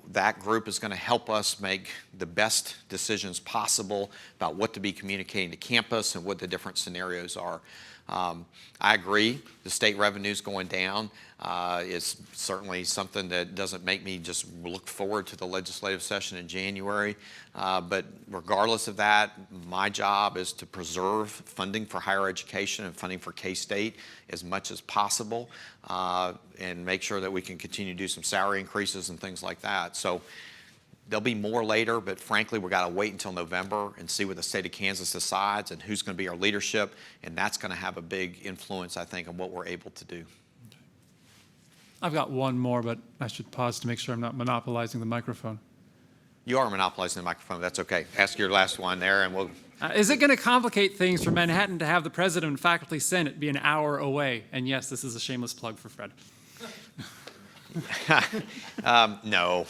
that group is going to help us make the best decisions possible about what to be communicating to campus and what the different scenarios are. I agree, the state revenue's going down. It's certainly something that doesn't make me just look forward to the legislative session in January. But regardless of that, my job is to preserve funding for higher education and funding for K-State as much as possible and make sure that we can continue to do some salary increases and things like that. So there'll be more later, but frankly, we've got to wait until November and see what the state of Kansas decides and who's going to be our leadership, and that's going to have a big influence, I think, on what we're able to do. I've got one more, but I should pause to make sure I'm not monopolizing the microphone. You are monopolizing the microphone. That's okay. Ask your last one there, and we'll... Is it going to complicate things for Manhattan to have the president and faculty senate be an hour away? And yes, this is a shameless plug for Fred. No.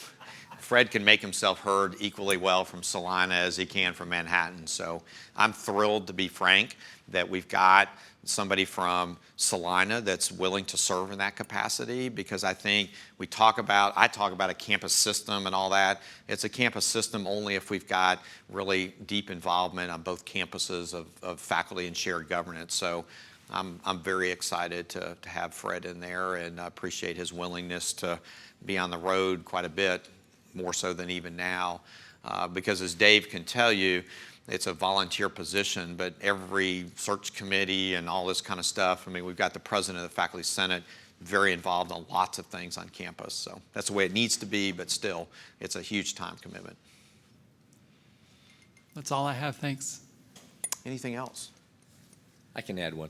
Fred can make himself heard equally well from Salina as he can from Manhattan. So I'm thrilled, to be frank, that we've got somebody from Salina that's willing to serve in that capacity, because I think I talk about a campus system and all that. It's a campus system only if we've got really deep involvement on both campuses of faculty and shared governance. So I'm very excited to have Fred in there, and I appreciate his willingness to be on the road quite a bit, more so than even now, because as Dave can tell you, it's a volunteer position, but every search committee and all this kind of stuff, I mean, we've got the president of the Faculty Senate very involved on lots of things on campus. So that's the way it needs to be, but still, it's a huge time commitment. That's all I have, thanks. Anything else? I can add one.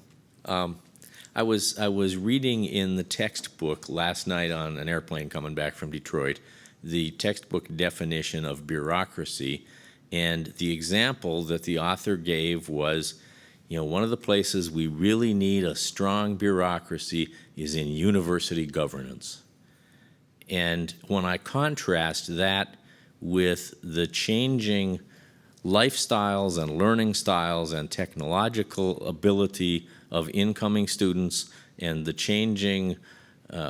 I was reading in the textbook last night on an airplane coming back from Detroit, the textbook definition of bureaucracy, and the example that the author gave was, you know, one of the places we really need a strong bureaucracy is in university governance. And when I contrast that with the changing lifestyles and learning styles and technological ability of incoming students and the changing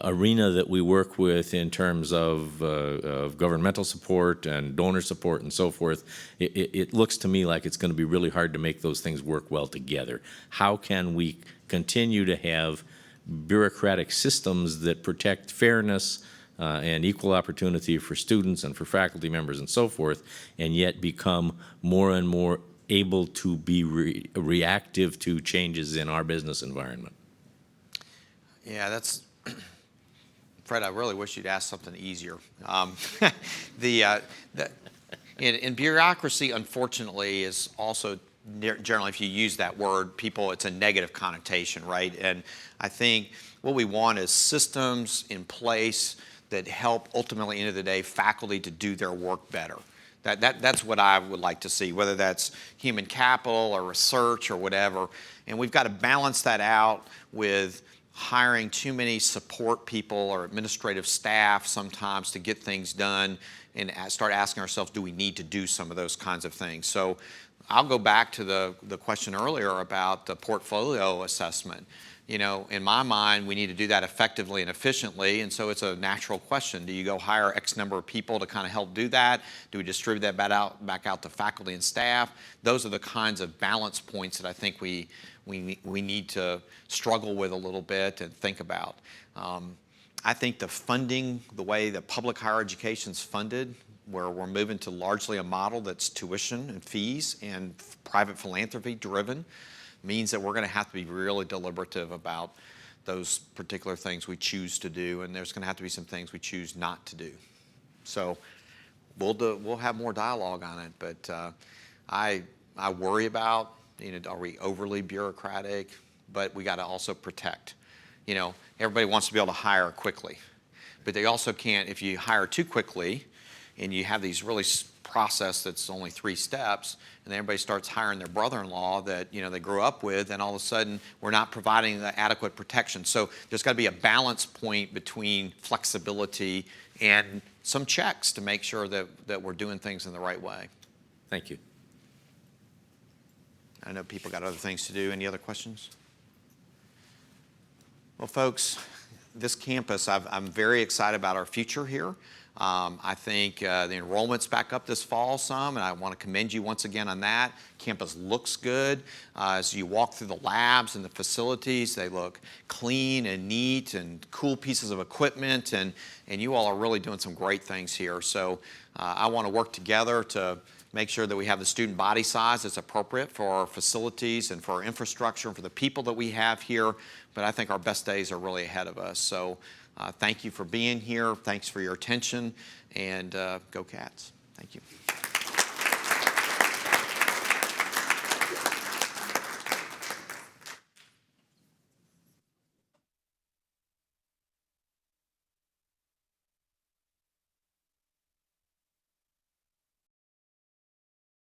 arena that we work with in terms of governmental support and donor support and so forth, it looks to me like it's going to be really hard to make those things work well together. How can we continue to have bureaucratic systems that protect fairness and equal opportunity for students and for faculty members and so forth, and yet become more and more able to be reactive to changes in our business environment? Yeah, that's, Fred, I really wish you'd ask something easier. In bureaucracy, unfortunately, is also generally, if you use that word, it's a negative connotation, right? And I think what we want is systems in place that help, ultimately, end of the day, faculty to do their work better. That's what I would like to see, whether that's human capital or research or whatever. And we've got to balance that out with hiring too many support people or administrative staff sometimes to get things done, and start asking ourselves, do we need to do some of those kinds of things? So I'll go back to the question earlier about the portfolio assessment. You know, in my mind, we need to do that effectively and efficiently, and so it's a natural question. Do you go hire X number of people to kind of help do that? Do we distribute that back out to faculty and staff? Those are the kinds of balance points that I think we need to struggle with a little bit and think about. I think the funding, the way that public higher education is funded, where we're moving to largely a model that's tuition and fees and private philanthropy driven, means that we're going to have to be really deliberative about those particular things we choose to do, and there's going to have to be some things we choose not to do. So we'll have more dialogue on it, but I worry about, are we overly bureaucratic? But we got to also protect. You know, everybody wants to be able to hire quickly, but they also can't, if you hire too quickly and you have these really process that's only 3 steps, and then everybody starts hiring their brother-in-law that they grew up with, and all of a sudden we're not providing the adequate protection. So there's got to be a balance point between flexibility and some checks to make sure that we're doing things in the right way. Thank you. I know people got other things to do. Any other questions? Well, folks, this campus, I'm very excited about our future here. I think the enrollment's back up this fall some, and I want to commend you once again on that. Campus looks good. As you walk through the labs and the facilities, they look clean and neat and cool pieces of equipment, and you all are really doing some great things here. So I want to work together to make sure that we have the student body size that's appropriate for our facilities and for our infrastructure and for the people that we have here. But I think our best days are really ahead of us. So thank you for being here. Thanks for your attention, and go Cats. Thank you.